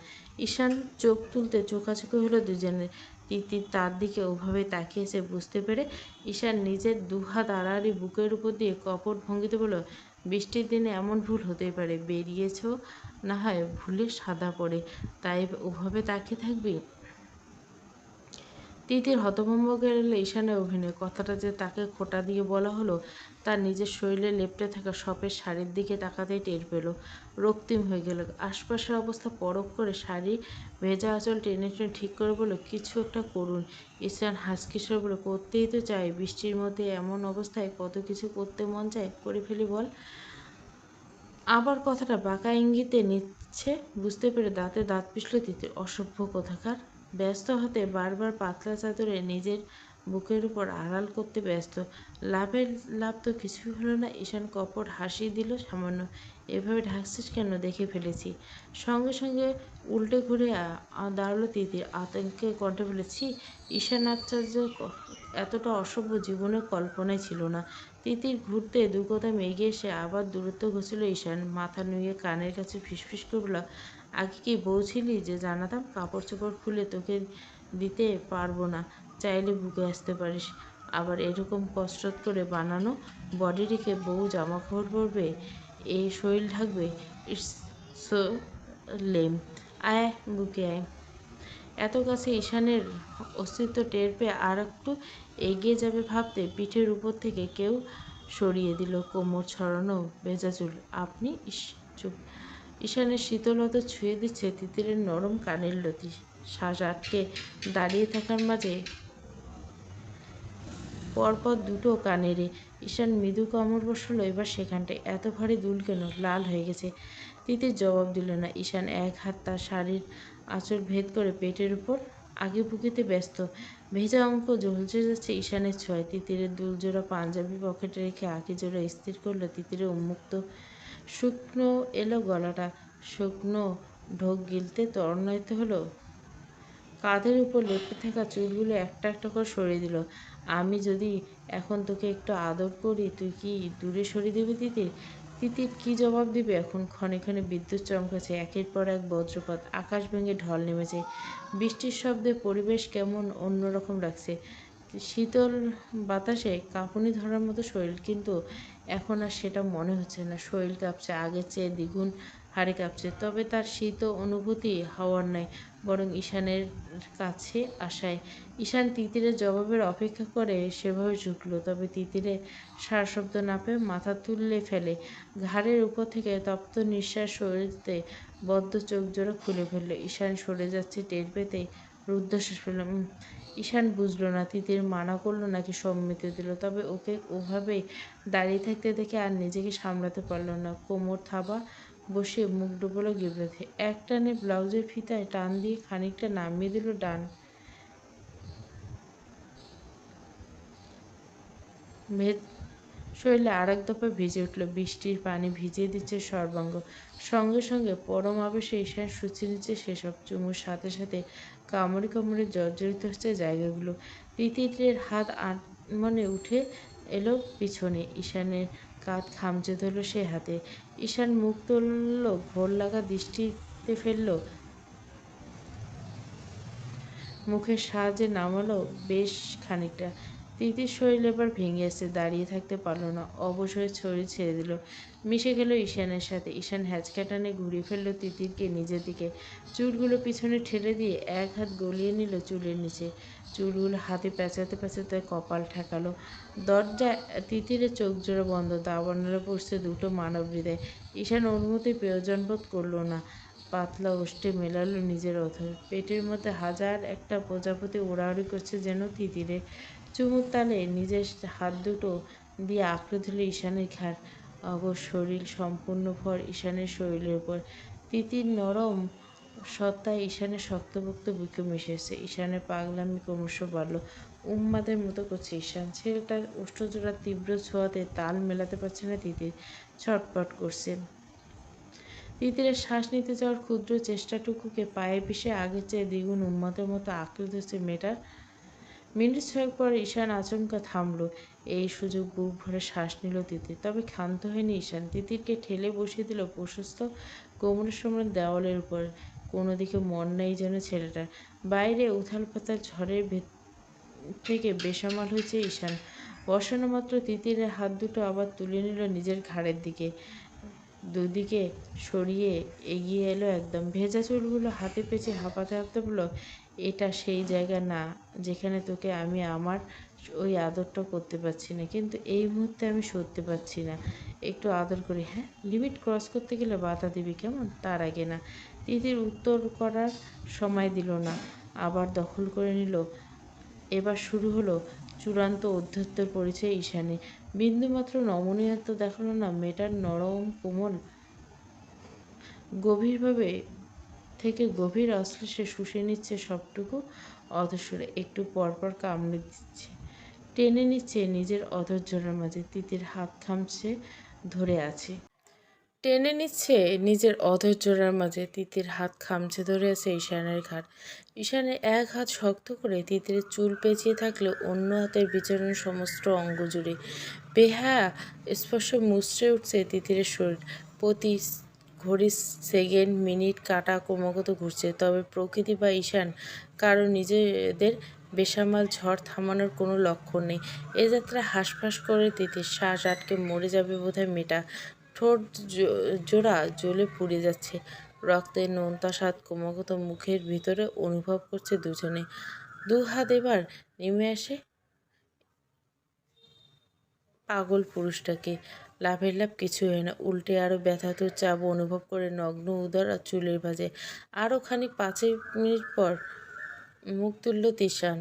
ঈশান চোখ তুলতে চোখাচোখি হলো দুজনের। তিতির তার দিকে ওভাবে তাকিয়েছে বুঝতে পেরে ঈশান নিজের দুহাত আড়াআড়ি বুকের উপর দিয়ে কপট ভঙ্গিতে বলল, বৃষ্টির দিনে এমন ভুল হতেই পারে। বেরিয়েছ না হয় ভুলে সাদা পড়ে, তাই ওভাবে তাকিয়ে থাকবি? তিতির হতভম্ব গেল ঈশানের অভিনয়। কথাটা যে তাকে খোঁটা দিয়ে বলা হলো তার নিজের শরীরে লেপ্টে থাকা শপের শাড়ির দিকে তাকাতেই টের পেল। রক্তিম হয়ে গেল। আশপাশের অবস্থা পরখ করে শাড়ির ভেজা আঁচল টেনে টেনে ঠিক করে বলল, কিছু একটা করুন। ঈশান হাসকি স্বরে বলল, করতেই তো চাই। বৃষ্টির মধ্যে এমন অবস্থায় কত কিছু করতে মন চায়, করে ফেলি বল। আবার কথাটা বাঁকা ইঙ্গিতে নিচ্ছে বুঝতে পেরে দাঁতে দাঁত পিষল তিতির। অসভ্য কোথাকার। ব্যস্ত হাতে বারবার পাতলা চাদরে নিজের বুকের উপর আড়াল করতে ব্যস্ত। লাভের লাভ তো কিছুই হলো না। ঈশান কপট হাসি দিল সামান্য। এভাবে ঢাকছিস কেন? দেখে ফেলেছি। সঙ্গে সঙ্গে উল্টে ঘুরে দাঁড়ালো তিতির। আতঙ্কে কণ্ঠে বলেছি, ঈশান আচার্য এতটা অসভ্য জীবনের কল্পনায় ছিল না। তিতির ঘুরতে দু কদম এগিয়ে এসে আবার দূরত্ব ঘুচল ঈশান। মাথা নুয়ে কানের কাছে ফিসফিস করে বলল, আগে কি বউ ছিলি যে জানাতাম? কাপড় চোপড় খুলে তোকে দিতে পারবো না। চাইলে বুকে আসতে পারিস। আবার এরকম কসরত করে বানানো বডি রেখে বউ জামাকাপড় পরবে, এই শরীর ঢাকবে? It's so lame. আয় বুকে আয়। এত কাছে ঈশানের অস্তিত্ব টের পেয়ে আর একটু এগিয়ে যাবে ভাবতে পিঠের উপর থেকে কেউ সরিয়ে দিল কোমর ছড়ানো ভেজা চুল। আপনি? চুপ। ঈশানের শীতলতা ছুঁয়ে দিচ্ছে তিতিরের নরম কানের লতি। শ্বাস আটকে দাঁড়িয়ে থাকার মাঝে পরপর দুটো কানেরে। ঈশান মৃদু কামড় বসল এবার সেখানটায়। এত ভারী দুল কেন? লাল হয়ে গেছে। তিতির জবাব দিল না। ঈশান এক হাত তার শাড়ির আঁচল ভেদ করে পেটের উপর আগে-বুকিতে ব্যস্ত। ভেজা অঙ্ক ঝলসে যাচ্ছে ঈশানের ছোঁয়ায়। তিতিরের দুলজোড়া পাঞ্জাবি পকেটে রেখে আঁকিজোড়া স্থির করল। তিতিরের উন্মুক্ত শুকনো এলো গলাটা। শুকনো ঢোক গিলতে ত্বরান্বিত হলো। কাঁধের উপর লেপ্টে থাকা চুলগুলো একটা একটা করে সরিয়ে দিল। আমি যদি এখন তোকে একটু আদর করি, তুই কি দূরে সরিয়ে দিবি তিতির? তিতির কি জবাব দিবে এখন? ক্ষণে ক্ষণে বিদ্যুৎ চমকাচ্ছে, একের পর এক বজ্রপাত। আকাশ ভেঙে ঢল নেমেছে। বৃষ্টির শব্দে পরিবেশ কেমন অন্যরকম লাগছে। শীতল বাতাসে কাঁপুনি ধরার মতো শরীর, কিন্তু এখন আর সেটা মনে হচ্ছে না। শরীর কাঁপছে, আগের চেয়ে দ্বিগুণ হারে কাঁপছে। তবে তার শীত অনুভূতি হওয়ার নাই, বরং ঈশানের কাছে আসায়। ঈশান তিতিরের জবাবের অপেক্ষা করে সেভাবে ঝুঁকল, তবে তিতিরে সাড়াশব্দ না পেয়ে মাথা তুলে ফেলে। ঘাড়ের উপর থেকে তপ্ত নিঃশ্বাস সরিতে বদ্ধ চোখ জোড়া খুলে ফেলল। ঈশান সরে যাচ্ছে টের পেতেই রুদ্ধশ্বাস ফেলল। ঈশান বুঝল না তিতির মানা করলো নাকি সম্মতি দিল, তবে ওকে ওভাবেই দাঁড়িয়ে থাকতে দেখে আর নিজেকে সামলাতে পারল না। কোমর থাবা বসিয়ে মুখ ডুবোলো গিবরাতে। এক টানে ব্লাউজের ফিতায় টান দিয়ে খানিকটা নামিয়ে দিল ডান ভেদ। শরীরে আরেক দফা ভিজে উঠল। বৃষ্টির পানি ভিজিয়ে দিচ্ছে সর্বাঙ্গ। সঙ্গে সঙ্গে পরম আবেশে ঈশান সূচি নিচ্ছে সেসব। চুমুর সাথে সাথে কামড়ে কামড়ে জর্জরিত হচ্ছে জায়গাগুলো। তিতিরের হাত আনমনে উঠে এলো পিছনে। ঈশানের কাঁধ খামচে ধরল সে হাতে। ঈশান মুখ তুলল, ঘোর লাগা দৃষ্টিতে ফেলল। মুখের সাহায্যে নামালো বেশ খানিকটা। তিতির শরীর এবার ভেঙে এসে দাঁড়িয়ে থাকতে পারল না। অবশ হয়ে শরীর ছেড়ে দিল। মিশে গেল ঈশানের সাথে। ঈশান হ্যাঁচকা টানে ঘুরিয়ে ফেলল তিতিরকে নিজের দিকে। চুলগুলো পিছনে ঠেলে দিয়ে এক হাত গলিয়ে নিল চুলের নিচে। চুলগুলো হাতে পেঁচাতে পেঁচাতে কপাল ঠেকালো। দরজায় তিতিরের চোখ জোড়া বন্ধ। দাবানলে পড়ছে দুটো মানব হৃদয়। ঈশান অনুমতি প্রয়োজন বোধ করল না। পাতলা ওষ্ঠে মেলালো নিজের অধর। পেটের মধ্যে হাজার একটা প্রজাপতি উড়াউড়ি করছে যেন। তিতিরের চুমুর তালে নিজের হাত দুটো দিয়ে আঁকড়ে ধরল ঈশানের ঘাড়। অগোর শরীর সম্পূর্ণ ভর ঈশানের শরীরের উপর। তিতির নরম সত্তায় ঈশানের শক্তপোক্ত বুকে মিশেছে। ঈশানের পাগলামি ক্রমশ বাড়ল। উন্মাদের মতো করছে ঈশান। ছেলেটার ওষ্ঠজোড়ার তীব্র ছোঁয়াতে তাল মেলাতে পারছে না তিতির। ছটপট করছে। তিতিরের শ্বাস নিতে যাওয়ার ক্ষুদ্র চেষ্টাটুকুকে পায়ে পিষে আগের চেয়ে দ্বিগুণ উন্মাদের মতো আঁকড়ে ধরছে মেয়েটার। মিনিট ছয়েক পর ঈশান আচমকা থামল। এই সুযোগ বুক ভরে শ্বাস নিল তিতির। তবে ক্ষান্ত হয়নি ঈশান। তিতিরকে ঠেলে বসিয়ে দিল প্রশস্ত কোমরের সমান দেওয়ালের উপর। কোনো দিকে মন নেই যেন ছেলেটার। বাইরে উথাল পাথাল ঝড়ের থেকে বেসামাল হয়েছে ঈশান। বসানো মাত্র তিতিরের হাত দুটো আবার তুলে নিল নিজের ঘাড়ের দিকে। দুদিকে সরিয়ে এগিয়ে এলো একদম। ভেজা চুলগুলো হাতে পেঁচে হাঁপাতে হাঁপাতে বলল, এটা সেই জায়গা না যেখানে তোকে আমি আমার ওই আদরটা করতে পারছি না। কিন্তু এই মুহূর্তে আমি সরতে পারছি না। একটু আদর করি, হ্যাঁ? লিমিট ক্রস করতে গেলে বাধা দিবি কেমন? তার আগে না। তিতির উত্তর করার সময় দিল না। আবার দখল করে নিল। এবার শুরু হলো চূড়ান্ত ঔদ্ধত্যের পরিচয় ঈশানে। বিন্দুমাত্র নমনীয়ত্ব দেখালো না। মেয়েটার নরম কোমল গভীরভাবে থেকে গভীর অশ্লেষে শুষে নিচ্ছে সবটুকু অধঃসরে। একটু পরপর কামড়ে দিচ্ছে, টেনে নিচ্ছে নিজের অধরজোড়ার মাঝে। তিতির হাত খামছে ধরে আছে, টেনে নিচ্ছে নিজের অধরজোড়ার মাঝে। তিতির হাত খামছে ধরে আছে ঈশানের ঘাড়। ঈশানের এক হাত শক্ত করে তিতিরের চুল পেঁচিয়ে থাকলে অন্য হাতের বিচরণ সমস্ত অঙ্গ জুড়ে। বেহায়া স্পর্শ মুচড়ে উঠছে তিতিরের শরীর। প্রতি ঘড়ির সেকেন্ড মিনিট কাঁটা ক্রমাগত ঘুরছে। তবে প্রকৃতি বা ঈশান কারো নিজেদের বেসামাল ঝড় থামানোর কোনো লক্ষণ নেই। এ যাত্রা হাঁসফাঁস করে তিতির। শ্বাস আটকে মরে যাবে বোধহয় মেয়েটা। ঠোঁট জোড়া জ্বলে পুড়ে যাচ্ছে। রক্তের নোনতা স্বাদ ক্রমাগত মুখের ভিতরে অনুভব করছে দুজনে। দু হাত এবার নেমে আসে পাগল পুরুষটাকে। লাভের লাভ কিছু হয় না, উল্টে আরও ব্যথাতুর চাপ অনুভব করে নগ্ন উদর আর চুলের ভাঁজে। আরও খানিক 5 মিনিট পর মুখ তুলল তিশান।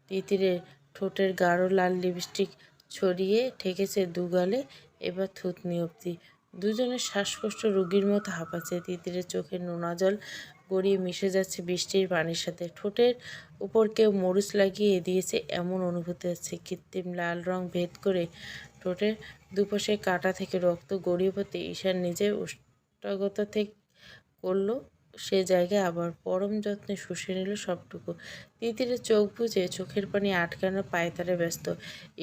তিতিরের ঠোঁটের গাঢ় লাল লিপস্টিক ছড়িয়ে ঠেকেছে দুগালে, এবার থুতনি অবধি। দুজনের শ্বাসকষ্ট রোগীর মতো হাঁপাচ্ছে। তিতিরের চোখে নোনা জল গড়িয়ে মিশে যাচ্ছে বৃষ্টির পানির সাথে। ঠোঁটের উপর কেউ মরিচ লাগিয়ে দিয়েছে এমন অনুভূতি হচ্ছে। কৃত্রিম লাল রং ভেদ করে ঠোঁটের দুপাশে কাঁটা থেকে রক্ত গড়িয়ে পড়তে ঈশান নিজের ওষ্ঠাগত থেকে করল সে জায়গায় আবার পরম যত্নে শুষে নিল সবটুকু। তিতিরের চোখ বুজে চোখের পানি আটকানোর পায়তারে ব্যস্ত।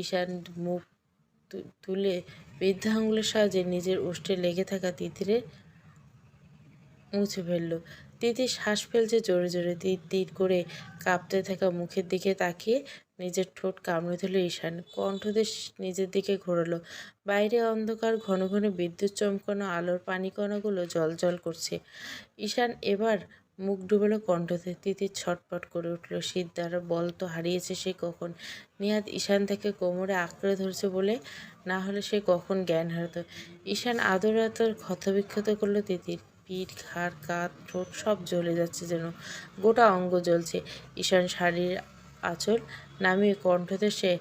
ঈশান মুখ তুলে বৃদ্ধা আঙুলের সাহায্যে নিজের ওষ্ঠে লেগে থাকা তিতিরের মুছে ফেলল। তিতির শ্বাস ফেলছে জোরে জোরে। তীর তীর করে কাঁপতে থাকা মুখের দিকে তাকিয়ে নিজের ঠোঁট কামড়ে ধরল ঈশান। কণ্ঠদেশ নিজের দিকে ঘোরালো। বাইরে অন্ধকার, ঘন ঘন বিদ্যুৎ চমকানো আলোর পানিকণাগুলো জ্বলজ্বল করছে। ঈশান এবার মুখ ডুবালো কণ্ঠতে। তিতির ছটপট করে উঠল। সিদ্ধার বল তো হারিয়েছে সে কখন। নিহাত ঈশান তাকে কোমরে আঁকড়ে ধরছে বলে, না হলে সে কখন জ্ঞান হারাতো। ঈশান আদর আদর ক্ষতবিক্ষত করলো তিতির। পিঠ, ঘাড়, কাঁধ, ঠোঁট সব জ্বলে যাচ্ছে যেন। গোটা অঙ্গ জ্বলছে। ঈশান শাড়ির আঁচল নামিয়ে কণ্ঠদেশে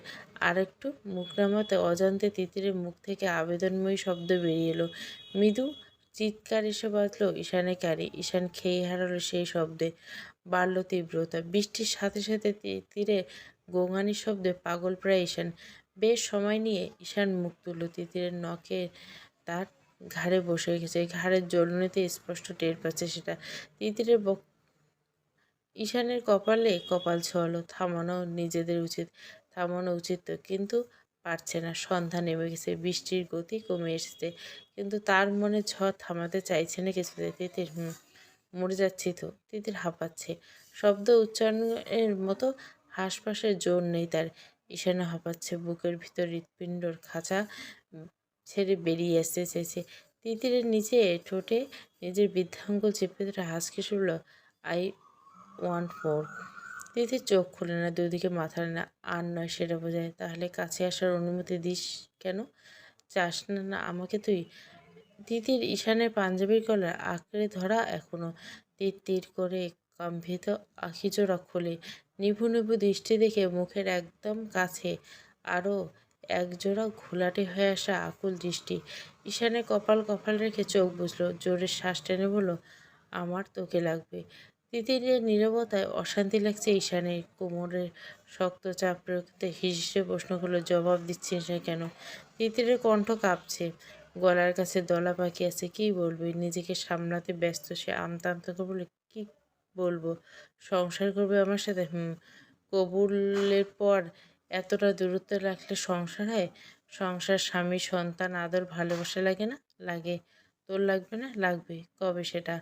আরেকটু মুখ নামাতে অজান্তে তিতিরের মুখ থেকে আবেদনময়ী শব্দ বেরিয়ে এলো। মৃদু চিৎকার এসে বাজল ঈশানের কানে। ঈশান খেয়ে হারালো সেই শব্দে। বাড়ল তীব্রতা। বৃষ্টির সাথে সাথে তিতিরে গোঙানির শব্দে পাগল প্রায় ঈশান। বেশ সময় নিয়ে ঈশান মুখ তুলল। তিতিরের নখে তার ঘাড়ে বসে গেছে। ঘাড়ের জ্বলনিতে স্পষ্ট টের পাচ্ছে সেটা। তিতিরের ঈশানের কপালে কপাল ছোঁয়ালো। থামানো উচিত তো, কিন্তু পারছে না। সন্ধ্যা নেমে গেছে। বৃষ্টির গতি কমে এসেছে, কিন্তু তার মনে ঝড় থামাতে চাইছে না কিছুতে। তিতির মরে যাচ্ছি তো। তিতির হাঁপাচ্ছে। শব্দ উচ্চারণের মতো হাঁসফাঁসের জোর নেই তার। ঈশানও হাঁপাচ্ছে। বুকের ভিতর হৃৎপিণ্ডর খাঁচা ছেড়ে বেরিয়ে আসতে চাইছে। তিতিরের নিচে ঠোঁটে নিজের বৃদ্ধাঙ্গুল চেপে ধরে হাসকে শুনল, আই ওয়ান্ট মোর। তিতির চোখ খুলে না, দুদিকে মাথা না। আর নয় সেটা বোঝায়। তাহলে কাছে আসার অনুমতি দিস কেন? চাস না না আমাকে তুই? তিতির ঈশানের পাঞ্জাবির কলার আঁকড়ে ধরা এখনো। তীর তীর করে কম্পিত আখিজোড়া খোলে। নিভু নিভু দৃষ্টি দেখে মুখের একদম কাছে আরও একজোড়া ঘোলাটে হয়ে আসা আকুল দৃষ্টি। ঈশানের কপাল রেখে চোখ বুঝল। জোরে শ্বাস টেনে বলল, আমার তোকে লাগবে। তিতিরের নীরবতায় অশান্তি লাগছে ঈশানের। কোমরের শক্ত চাপ রাখতে হিসেবে প্রশ্ন করলো, জবাব দিচ্ছিস না কেন? তিতিরের কণ্ঠ কাঁপছে। গলার কাছে দলা পাখি আছে। কি বলবি? নিজেকে সামলাতে ব্যস্ত সে। আমতা আমতা করে বলে, কি বলবো? সংসার করবে আমার সাথে? কবুলের পর এতটা দূরত্ব রাখলে সংসার হয়? সংসার, স্বামী, সন্তান, আদর, ভালোবাসা লাগে না? লাগে। তোর লাগবে না? লাগবে। কবে সেটা?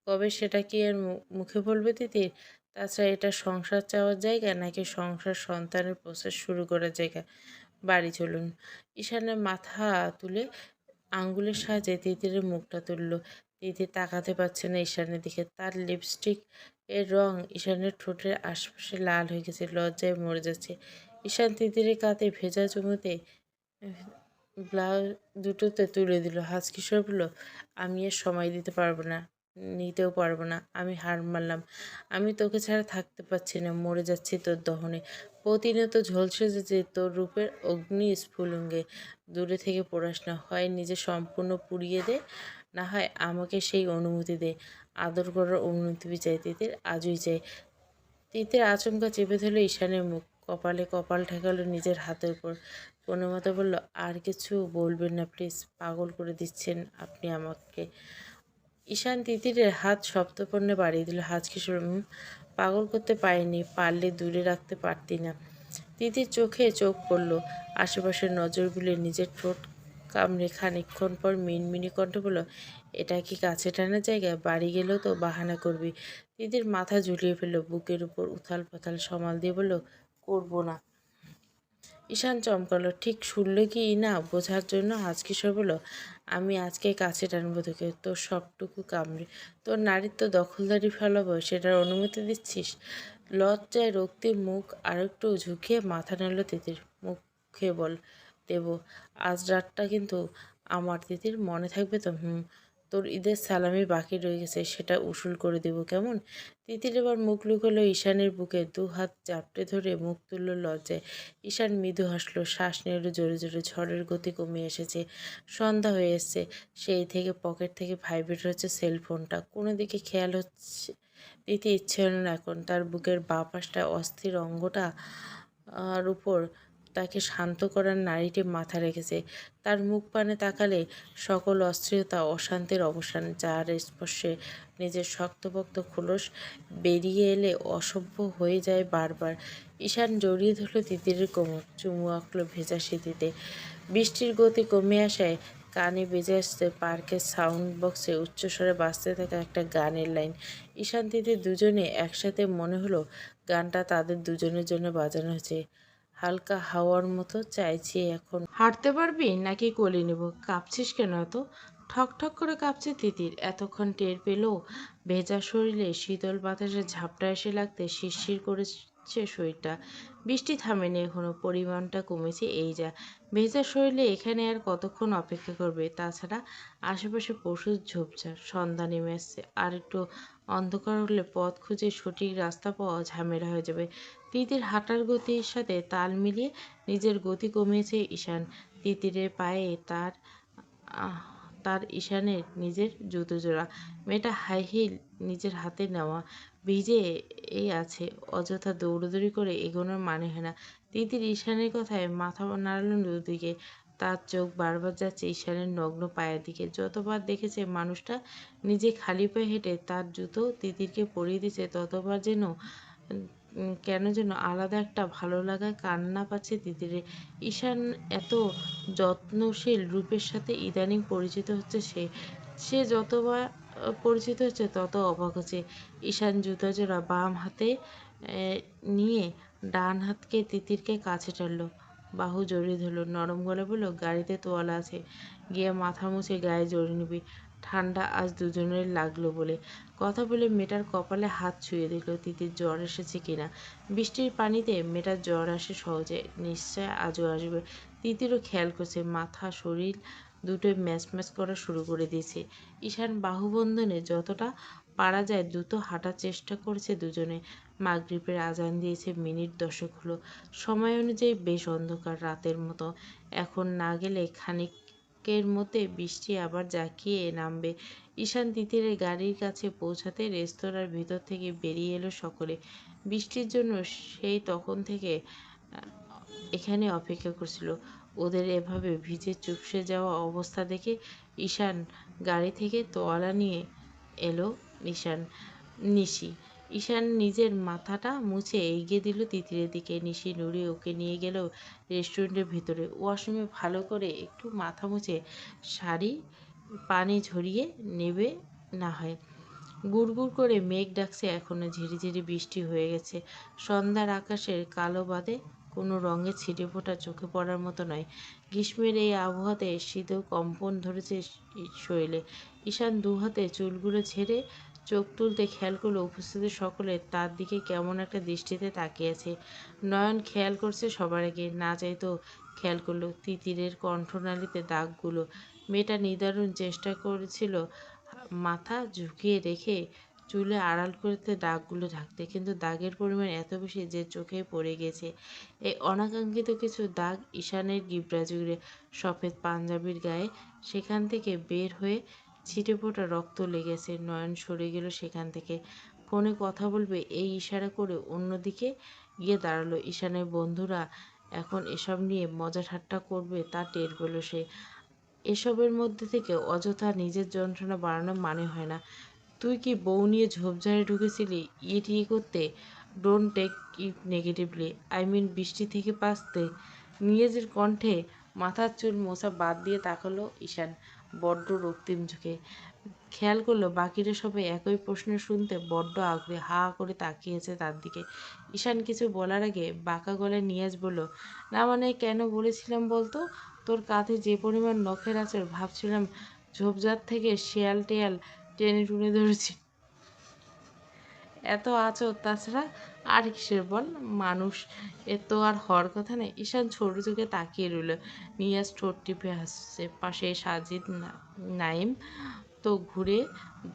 কবে সেটা কি আর মুখে বলবে তিতির? তাছাড়া এটা সংসার চাওয়ার জায়গা, নাকি সংসার সন্তানের প্রসেস শুরু করার জায়গা? বাড়ি চলুন। ঈশানের মাথা তুলে আঙ্গুলের সাহায্যে তিতিরের মুখটা তুলল। তিতির তাকাতে পারছে না ঈশানের দিকে। তার লিপস্টিক এর রং ঈশানের ঠোঁটের আশপাশে লাল হয়ে গেছে। লজ্জায় মরে যাচ্ছে। ঈশান তিতিরের কাঁধে ভেজা চুমুতে ব্লাউজ দুটোতে তুলে দিল। হাসকিশোর বলল, আমি আর সময় দিতে পারবো না, নিতেও পারবো না। আমি হার মানলাম। আমি তোকে ছাড়া থাকতে পারছি না। মরে যাচ্ছি তোর দহনে। প্রতিনিয়ত ঝলসে যেছে তোর রূপের অগ্নি স্ফুলিঙ্গে। দূরে থেকে পড়াস না। হয় নিজে সম্পূর্ণ পুড়িয়ে দে, না হয় আমাকে সেই অনুমতি দে। আদর করার অনুমতি চাই তিতির, আজই চাই। তিতির আচমকা চেপে ধরল ঈশানের মুখ। কপালে কপাল ঠেকালো নিজের হাতের উপর। কোনো মতে বলল, আর কিছু বলবেন না প্লিজ। পাগল করে দিচ্ছেন আপনি আমাকে। ঈশান তিতিরের হাত সপ্তপর্ণে বাড়িয়ে দিল। হাসকিশোর, পাগল করতে পারিনি। পারলে দূরে রাখতে পারতি না। তিতির চোখে চোখ পড়ল। আশেপাশের নজর বুলিয়ে নিজের ঠোঁট কামড়ে খানিকক্ষণ পর মিনমিনি কণ্ঠে বলল, এটা কি কাছে টানার জায়গা? বাড়ি গেলেও তো বাহানা করবি। তিতির মাথা ঝুলিয়ে ফেলল। বুকের উপর উথাল পাথাল সামাল দিয়ে বলল, করবো না। ঈশান চমকালো। ঠিক শুনল কি না বোঝার জন্য হাসকিশোর বলল, আমি আজকে কাছে টানবো তোকে, তোর সবটুকু কামড়ে। তোর নারীত্ব দখলদারি ফেলাবো, সেটার অনুমতি দিচ্ছিস? লজ্জায় রক্তিম মুখ আরেকটু ঝুঁকিয়ে মাথা নাড়ল তিতির। মুখে বল, দেব। আজ রাতটা কিন্তু আমার। তিতির, মনে থাকবে তো? তোর ঈদের সালামি বাকি রয়ে গেছে, সেটা উসুল করে দেব কেমন? তিতির এবার মুখ লুকোলো ঈশানের বুকে, দু হাত চাপটে ধরে মুখ তুলল লজ্জায়। ঈশান মৃদু হাসলো, শ্বাস নিল জোরে জোরে। ঝড়ের গতি কমে এসেছে, সন্ধ্যা হয়ে এসছে। সেই থেকে পকেট থেকে ভাইব্রেট হচ্ছে সেলফোনটা। কোনো দিকে খেয়াল হচ্ছে দিতে ইচ্ছে হলো না এখন। তার বুকের বাঁ পাশটা অস্থির অঙ্গটা আর উপর তাকে শান্ত করার নাড়িটি মাথা রেখেছে। তার মুখ পানে তাকালে সকল অস্থিরতা অশান্তির অবসান, যার স্পর্শে নিজের শক্তপোক্ত খোলস বেরিয়ে এলে অসভ্য হয়ে যায় বারবার। ঈশান জড়িয়ে ধরল তিতিরের কোমর, চুমু আঁকলো ভেজা সিঁথিতে। বৃষ্টির গতি কমে আসায় কানে বেজে আসছে পার্কের সাউন্ড বক্সে উচ্চস্বরে বাজতে থাকা একটা গানের লাইন। ঈশান তিতির দুজনে একসাথে, মনে হলো গানটা তাদের দুজনের জন্য বাজানো হয়েছে। হালকা হাওয়ার মতো চাইছি এখন। হাঁটতে পারবি নাকি কোলে নেব? কাঁপছিস কেন এত? ঠক ঠক করে কাঁপছে তিতির। এতক্ষণ টের পেল ভেজা শরীরে শীতল বাতাসের ঝাপটা এসে লাগতে শিরশির করেছে শরীরটা। বৃষ্টি থামেনি এখনো, পরিমাণটা কমেছে এই যা। ভেজা শরীরে এখানে আর কতক্ষণ অপেক্ষা করবে? তাছাড়া আশেপাশে প্রচুর ঝোপঝাড়, সন্ধ্যা নেমে আসছে। আর একটু অন্ধকার হলে পথ খুঁজে সঠিক রাস্তা পাওয়া ঝামেলা হয়ে যাবে। তিতির হাঁটার গতির সাথে তাল মিলিয়ে নিজের গতি কমিয়েছে ঈশান। তিতিরের পায়ে তার ঈশানের নিজের জুতো জোড়া। মেয়েটা হাই হিল নিজের হাতে নেওয়া, ভিজে এই আছে। অযথা দৌড়দৌড়ি করে এগোনোর মানে হয় না। তিতির ঈশানের কথায় মাথা নাড়ল দুদিকে। তার চোখ বারবার যাচ্ছে ঈশানের নগ্ন পায়ের দিকে। যতবার দেখেছে মানুষটা নিজে খালি পায়ে হেঁটে তার জুতো তিতিরকে পরিয়ে দিচ্ছে, ততবার যেন কেন যেন আলাদা একটা ভালো লাগায় কান্না পাচ্ছে তিতিরের। ঈশান এত যত্নশীল রূপের সাথে ইদানিং পরিচিত হচ্ছে সে। সে যতবার পরিচিত হচ্ছে তত অবাক হচ্ছে। ঈশান জুতাজোড়া বাম হাতে নিয়ে ডান হাতকে তিতিরকে কাছে টানল, বাহু জড়িয়ে ধরল, নরম গলায় বলল, গাড়িতে তোয়ালা আছে, গিয়ে মাথা মুছে গায়ে জড়িয়ে নিবি। ঠান্ডা আজ দুজনের লাগলো বলে। কথা বলে মেয়েটার কপালে হাত ছুঁয়ে দিল তিতির জ্বর এসেছে কিনা। বৃষ্টির পানিতে মেয়েটার জ্বর আসে সহজে, নিশ্চয় আজও আসবে। তিতিরও খেয়াল করছে মাথা শরীর দুটোই ম্যাচ ম্যাচ করা শুরু করে দিয়েছে। ঈশান বাহুবন্ধনে যতটা পারা যায় দ্রুত হাঁটার চেষ্টা করছে দুজনে। মাগরিবের আজান দিয়েছে, মিনিট 10 হলো। সময় অনুযায়ী বেশ অন্ধকার, রাতের মতো। এখন না গেলে খানিকের মধ্যে বৃষ্টি আবার জাঁকিয়ে নামবে। ঈশান তিতিরের গাড়ির কাছে পৌঁছাতে রেস্তোরাঁর ভিতর থেকে বেরিয়ে এলো সকলে। বৃষ্টির জন্য সেই তখন থেকে এখানে অপেক্ষা করছিল। ওদের এভাবে ভিজে চুপসে যাওয়া অবস্থা দেখে ঈশান গাড়ি থেকে তোয়ালা নিয়ে এলো নিশি। ঈশান নিজের মাথাটা মুছে এগিয়ে দিল তিতিরের দিকে। নিশি নুড়ি ওকে নিয়ে গেল রেস্টুরেন্টের ভিতরে। ওয়াশরুমে ভালো করে একটু মাথা মুছে শাড়ি পানি ঝরিয়ে নেবে না হয়। গুড়গুড় করে মেঘ ডাকছে এখনো, ঝিরিঝিরি বৃষ্টি হয়ে গেছে। সন্ধ্যার আকাশের কালো বাদে কোনো রঙের ছিটেফোঁটা চোখে পড়ার মতো নয়। গ্রীষ্মের এই আবহাওয়াতে শীতেও কম্পন ধরেছে শরীরে। ঈশান দুহাতে চুলগুলো ঝেড়ে চোখ তুলতে খেয়াল করলো উপস্থিত সকলে তার দিকে কেমন একটা দৃষ্টিতে তাকিয়ে আছে। নয়ন খেয়াল করছে সবার আগে, না চাইতেও খেয়াল করলো তিতিরের কণ্ঠনালীতে দাগগুলো। মেয়েটা নিদারুণ চেষ্টা করেছিল মাথা ঝুঁকিয়ে রেখে চুলে আড়াল করতে দাগগুলো ঢাকতে, কিন্তু দাগের পরিমাণ এত বেশি যে চোখে পড়ে গেছে এই অনাকাঙ্ক্ষিত কিছু দাগ ঈশানের গিবড়া জুড়ে, সফেদ পাঞ্জাবির গায়ে। সেখান থেকে বের হয়ে ছিটেফোঁটা রক্ত লেগেছে। নয়ন সরে গেল সেখান থেকে। ফোনে কথা বলবে এই ইশারা করে অন্যদিকে গিয়ে দাঁড়ালো। ঈশানের বন্ধুরা এখন এসব নিয়ে মজা ঠাট্টা করবে তা টের পেল সে। এসবের মধ্যে থেকে অযথা নিজের যন্ত্রণা বাড়ানো মানে হয় না। তুই কি বউ নিয়ে ঝোপঝাড়ে ঢুকেছিলি ইয়ে করতে? Don't take it negatively, I mean বৃষ্টি থেকে বাঁচতে। নিজের কণ্ঠে মাথার চুল মোছা বাদ দিয়ে তাকালো ঈশান বড্ড রক্তিম চোখে। খেয়াল করলো বাকিরা সবাই একই প্রশ্ন শুনতে বড্ড আগ্রহে হা করে তাকিয়েছে তার দিকে। ঈশান কিছু বলার আগে বাঁকা গলায় নিয়াজ বলল, না মানে কেন বলেছিলাম বলতো? তোর কাঁধে যে পরিমাণ নখের আঁচড়, ভাবছিলাম ঝোপঝাড় থেকে শেয়াল টেয়াল টেনে টুনে ধরেছি। এত আঁচড়, তাছাড়া আর কিসের বল? মানুষ এ তো আর হওয়ার কথা নেই। ঈশান ছোট চোখে তাকিয়ে রইল। নিয়াজ ঠোঁট টিপে হাসছে। পাশে সাজিদ নাইম তো ঘুরে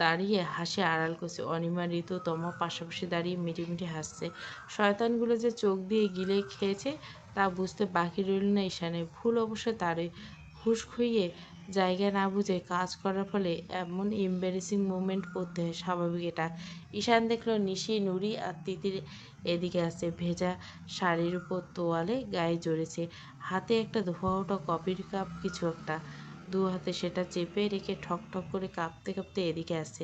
দাঁড়িয়ে হাসি আড়াল করছে। অনিমা, ঋতু, তমা পাশাপাশি দাঁড়িয়ে মিটিমিটি হাসছে। শয়তানগুলো যে চোখ দিয়ে গিলে খেয়েছে তা বুঝতে বাকি রইল না ঈশানের। ভুল অবশ্য তারই। হুঁশ খুইয়ে জায়গা না বুঝে কাজ করার ফলে এমন এম্বারেসিং মুভমেন্ট করতে হয়, স্বাভাবিক এটা। ঈশান দেখল নিশি, নুরি আর তিতির এদিকে আছে। ভেজা শাড়ির উপর তোয়ালে গায়ে জড়েছে, হাতে একটা ধোয়া ওঠা কফির কাপ কিছু একটা। দু হাতে সেটা চেপে রেখে ঠক ঠক করে কাঁপতে কাঁপতে এদিকে আসছে।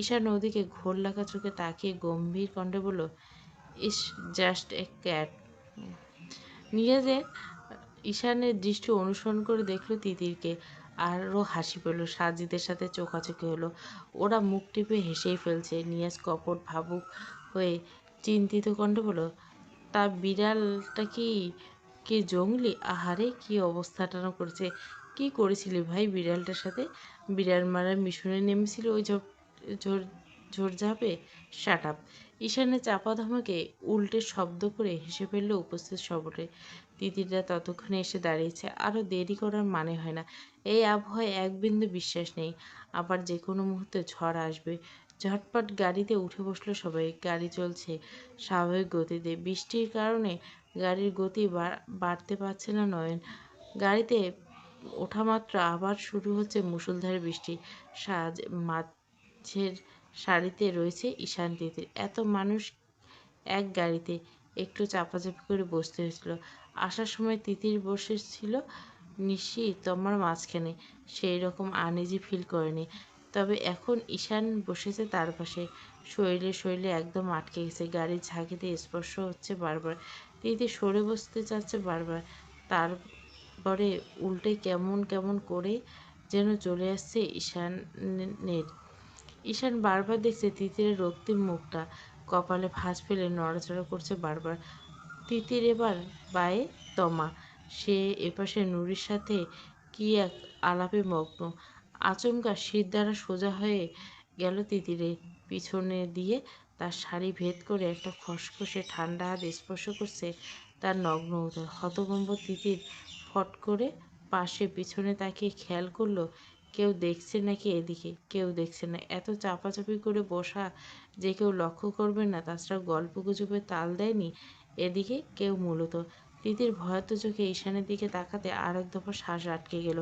ঈশান ওদিকে ঘোর লাগা চোখে তাকিয়ে গম্ভীর কণ্ঠে বলল, ইস, জাস্ট এ ক্যাট। নিজেদের ঈশানের দৃষ্টি অনুসরণ করে দেখল তিতিরকে। আরও হাসি পেল, সাজিদের সাথে চোখাচোখি হলো। ওরা মুখ টিপে হেসেই ফেলছে। নিয়াজ কপট ভাবুক হয়ে চিন্তিত কণ্ঠে বলল, তা বিড়ালটা কি কি জংলি? আহারে, কি অবস্থাটা না করেছে! কি করেছিলি ভাই বিড়ালটার সাথে? বিড়াল মারার মিশনে নেমেছিল ওই ঝোড়ঝাপে? Shut up! ঈশানের চাপা ধমকে উল্টে শব্দ করে হেসে ফেলল উপস্থিত সকলে। তিতিররা ততক্ষণে এসে দাঁড়িয়েছে। আরও দেরি করার মানে হয় না। এই আবহাওয়ায় এক বিন্দু বিশ্বাস নেই, আবার যে কোনো মুহূর্তে ঝড় আসবে। ঝটপট গাড়িতে উঠে বসলো সবাই। গাড়ি চলছে স্বাভাবিক গতিতে। বৃষ্টির কারণে গাড়ির গতি বাড়তে পারছে না নয়ন। গাড়িতে ওঠামাত্র আবার শুরু হচ্ছে মুষলধারে বৃষ্টি। মাঝের সারিতে রয়েছে ঈশান, তিতির। এত মানুষ এক গাড়িতে একটু চাপাচাপি করে বসতে হয়েছিল। আসার সময় তিতির বসেছিল নিশি তোমার মাঝখানে, সেই রকম আনইজি ফিল করেনি। তবে এখন ঈশান বসেছে তার পাশে। শরীরে শরীরে একদম আটকে গেছে। গাড়ির ঝাঁকিতে স্পর্শ হচ্ছে বারবার। তিতির সরে বসতে চাচ্ছে বারবার। তারপরে উল্টে কেমন কেমন করে যেন চলে আসছে ঈশানের। ঈশান বারবার দেখছে তিতিরের রক্তিম মুখটা। কপালে ভাঁজ ফেলে নড়াচড়া করছে বারবার। তিতির এবার বায়ে তমা। সে এপাশে নুরির সাথে কি এক আলাপে মগ্ন। আচমকা শিরদাঁড়া সোজা হয়ে গেল তিতিরের। পিছনে দিয়ে তার শাড়ি ভেদ করে একটা খসখসে ঠান্ডা হাত স্পর্শ করছে তার নগ্ন উদর। হতভম্ব তিতির ফট করে পাশে পিছনে তাকিয়ে খেয়াল করলো কেউ দেখছে নাকি এদিকে। কেউ দেখছে না। এত চাপাচাপি করে বসা যে কেউ লক্ষ্য করবে না, তাছাড়া গল্পগুজবে তাল দেয়নি এদিকে কেউ মূলত। তিতির ভয়ার্ত চোখে ঈশানের দিকে তাকাতে আর এক দফা শ্বাস আটকে গেল।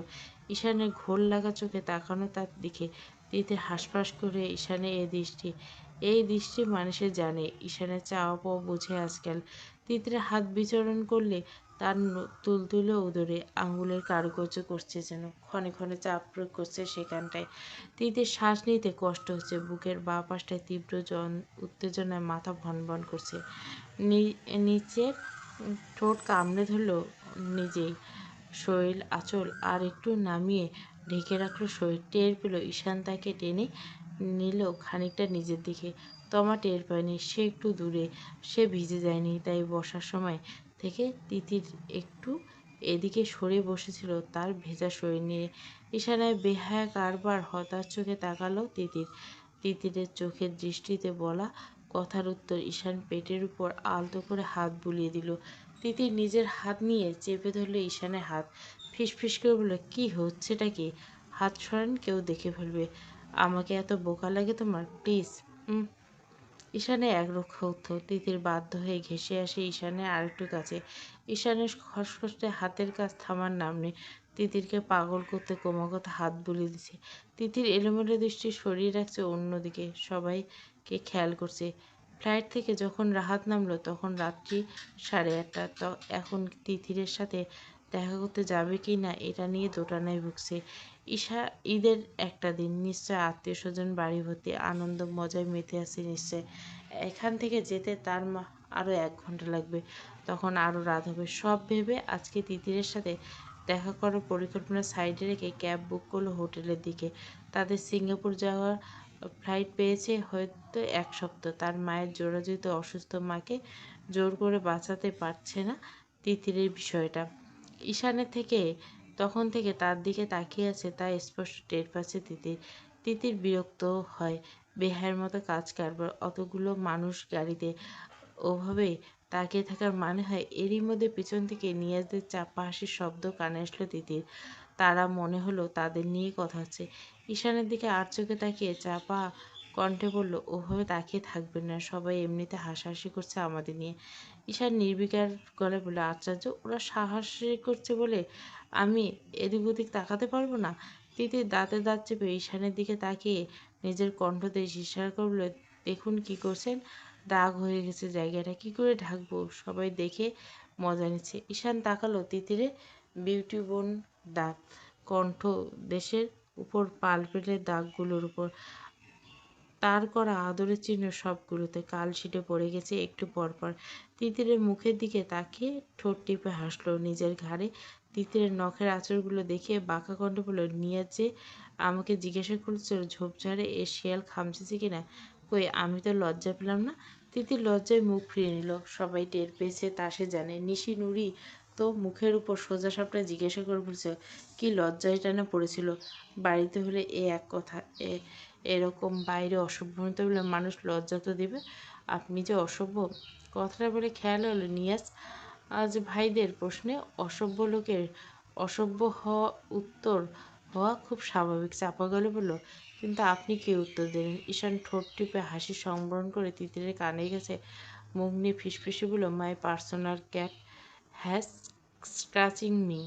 ঈশানের ঘোর লাগা চোখে তাকানো তার দিকে। তিতির হাঁসফাঁস করে ঈশানের এই দৃষ্টি মানুষে জানে। ঈশানের চাওয়া পাওয়া বুঝে আজকাল। তিতিরের হাত বিচরণ করলে তার তুলতুলে উদরে আঙুলের কারুকার্য করছে যেন, ক্ষণে ক্ষণে চাপ প্রয়োগ করছে সেখানটায়। তিতির শ্বাস নিতে কষ্ট হচ্ছে। বুকের বাঁ পাশটায় তীব্র উত্তেজনায় মাথা ভনভন করছে। নিচের ঠোঁট কামড়ে ধরল নিজেই। শরীর আঁচল আর একটু নামিয়ে ঢেকে রাখলো শরীর। টের পেল ঈশান তাকে টেনে নিল খানিকটা নিজের দিকে। তমা টের পায়নি। সে একটু দূরে, সে ভিজে যায়নি। তাই বসার সময় থেকে তিতির একটু এদিকে সরে বসেছিল তার ভেজা শরীর নিয়ে। ঈশানের বেহায়া কারবার হতাশ চোখে তাকালো তিতির। তিতিরের চোখের দৃষ্টিতে বলা কথার উত্তর ঈশান পেটের উপর আলতো করে হাত বুলিয়ে দিল। তিতির নিজের হাত নিয়ে চেপে ধরল ঈশানের হাত। ফিসফিস করে বলল, কি হচ্ছেটা কি? হাত সরান, কেউ দেখে ফেলবে। আমাকে এত বোকা লাগে তোমার? প্লিজ। ঈশানের একরক্ষা উত্তর। তিতির বাধ্য হয়ে ঘেঁষে আসে ঈশানের আরেকটু কাছে। ঈশানের খসখসে হাতের কাজ থামার নাম নেই। তিতিরকে পাগল করতে ক্রমাগত হাত বুলিয়ে দিচ্ছে। তিতির এলোমেলো দৃষ্টি সরিয়ে রাখছে অন্যদিকে, সবাইকে খেয়াল করছে। ফ্লাইট থেকে যখন রাহাত নামলো তখন রাত্রি 8:30। এখন তিতিরের সাথে দেখা করতে যাবে কি না এটা নিয়ে দোটানায় ভুগছে। ঈদের একটা দিন, নিশ্চয় আত্মীয় স্বজন বাড়ি ভর্তি, আনন্দ মজায় মেতে আছে নিশ্চয়। এখান থেকে যেতে তার আরও 1 ঘন্টা লাগবে, তখন আরও রাত হবে। সব ভেবে আজকে তিতিরের সাথে দেখা করার পরিকল্পনা সাইডে রেখে ক্যাব বুক করলো হোটেলের দিকে। তাদের সিঙ্গাপুর যাওয়ার ফ্লাইট পেয়েছে হয়তো 1 সপ্তাহ। তার মায়ের জোরাজুরিত অসুস্থ মাকে জোর করে বাঁচাতে পারছে না তিতিরের বিষয়টা। ঈশানের থেকে তখন থেকে তার দিকে তাকিয়ে আছে তা স্পষ্ট টের পাচ্ছে তিতির। তিতির বিরক্ত হয়। বেহায়ের মতো কাজ কারবার। অতগুলো মানুষ গাড়িতে ওভাবে তাকিয়ে থাকার মানে হয়। এরই মধ্যে পিছন থেকে নিয়াজদের চাপা হাসির শব্দ কানে আসলো তিতির। তারা মনে হলো তাদের নিয়ে কথা হচ্ছে। ঈশানের দিকে আর চোখে তাকিয়ে চাপা কণ্ঠে বলল, ওভাবে তাকিয়ে থাকবেন না, সবাই এমনিতে হাসাহাসি করছে আমাদের নিয়ে। ঈশান নির্বিকার গলায় বলল, আশ্চর্য, ওরা হাসাহাসি করছে বলে আমি এদিক ওদিক তাকাতে পারবো না? তিতির দাঁতে দাঁত চেপে ঈশানের দিকে তাকিয়ে নিজের কণ্ঠতে ইশারা করে বলল, দেখুন কি করছেন, দাগ হয়ে গেছে জায়গাটা, কি করে ঢাকবো, সবাই দেখে মজা নিচ্ছে। ঈশান তাকালো তিতিরের বিউটি বোন দাগ কণ্ঠ দেশের উপর পালপেটের দাগগুলোর উপর, তার করা আদরের চিহ্ন সবগুলোতে কালশিটে পড়ে গেছে একটু পরপর। তিতিরের মুখের দিকে তাকিয়ে ঠোঁট টিপে হাসলো নিজের ঘাড়ে। তিতিরের নখের আঁচড়গুলো দেখে বাঁকা কণ্ঠে বলল, নিয়াজ যে আমাকে জিজ্ঞাসা করেছিল ঝোপঝাড়ে এ শিয়াল খামচেছে কিনা, কই আমি তো লজ্জা পেলাম না। তিতির লজ্জায় মুখ ফিরিয়ে নিল। সবাই টের পেয়েছে তা সে জানে। নিশি নুরি তো মুখের উপর সোজা সাপটা জিজ্ঞাসা করে বলছে, কি লজ্জায় টানে পড়েছিল। বাড়িতে হলে এ এক কথা, এরকম বাইরে অসভ্যতা বলে মানুষ লজ্জা তো দেবে। আপনি যে অসভ্য, কথাটা বলে খেয়াল হলো নিয়াজ আজ ভাইদের প্রশ্নে অসভ্য লোকের অসভ্য হওয়া উত্তর হওয়া খুব স্বাভাবিক। চাপা গলে বলল, কিন্তু আপনি কি উত্তর দিলেন? ঈশান ঠোঁট টিপে হাসি সংবরণ করে তিতিরের কানের কাছে মুখ নিয়ে ফিসফিসে বলল, my personal cat has scratching me.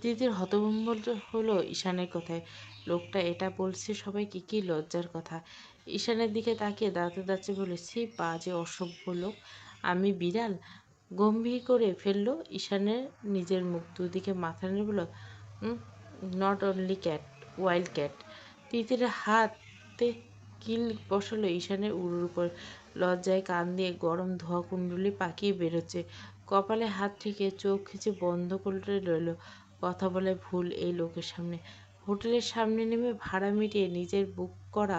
Titir হতভম্ব হলো ঈশানের কথায়। লোকটা এটা বলছে সবাইকে, কি লজ্জার কথা। ঈশানের দিকে তাকিয়ে দাঁতে দাঁতে বলে, ছি বাজে অসভ্য লোক, আমি বিড়াল? গম্ভীর করে ফেললো ঈশানের নিজের মুখ। দুদিকে মাথা নেড়ে বলল, not only cat, wild cat. তিতিরের হাতে কিল বসালো ঈশানের উড়ুর উপর। লজ্জায় কান দিয়ে গরম ধোয়া কুণ্ডলি পাকিয়ে বেরোচ্ছে। কপালে হাত ঠেকে চোখ খিচে বন্ধ করে রইল। কথা বলে ভুল এই লোকের সামনে। হোটেলের সামনে নেমে ভাড়া মিটিয়ে নিজের বুক করা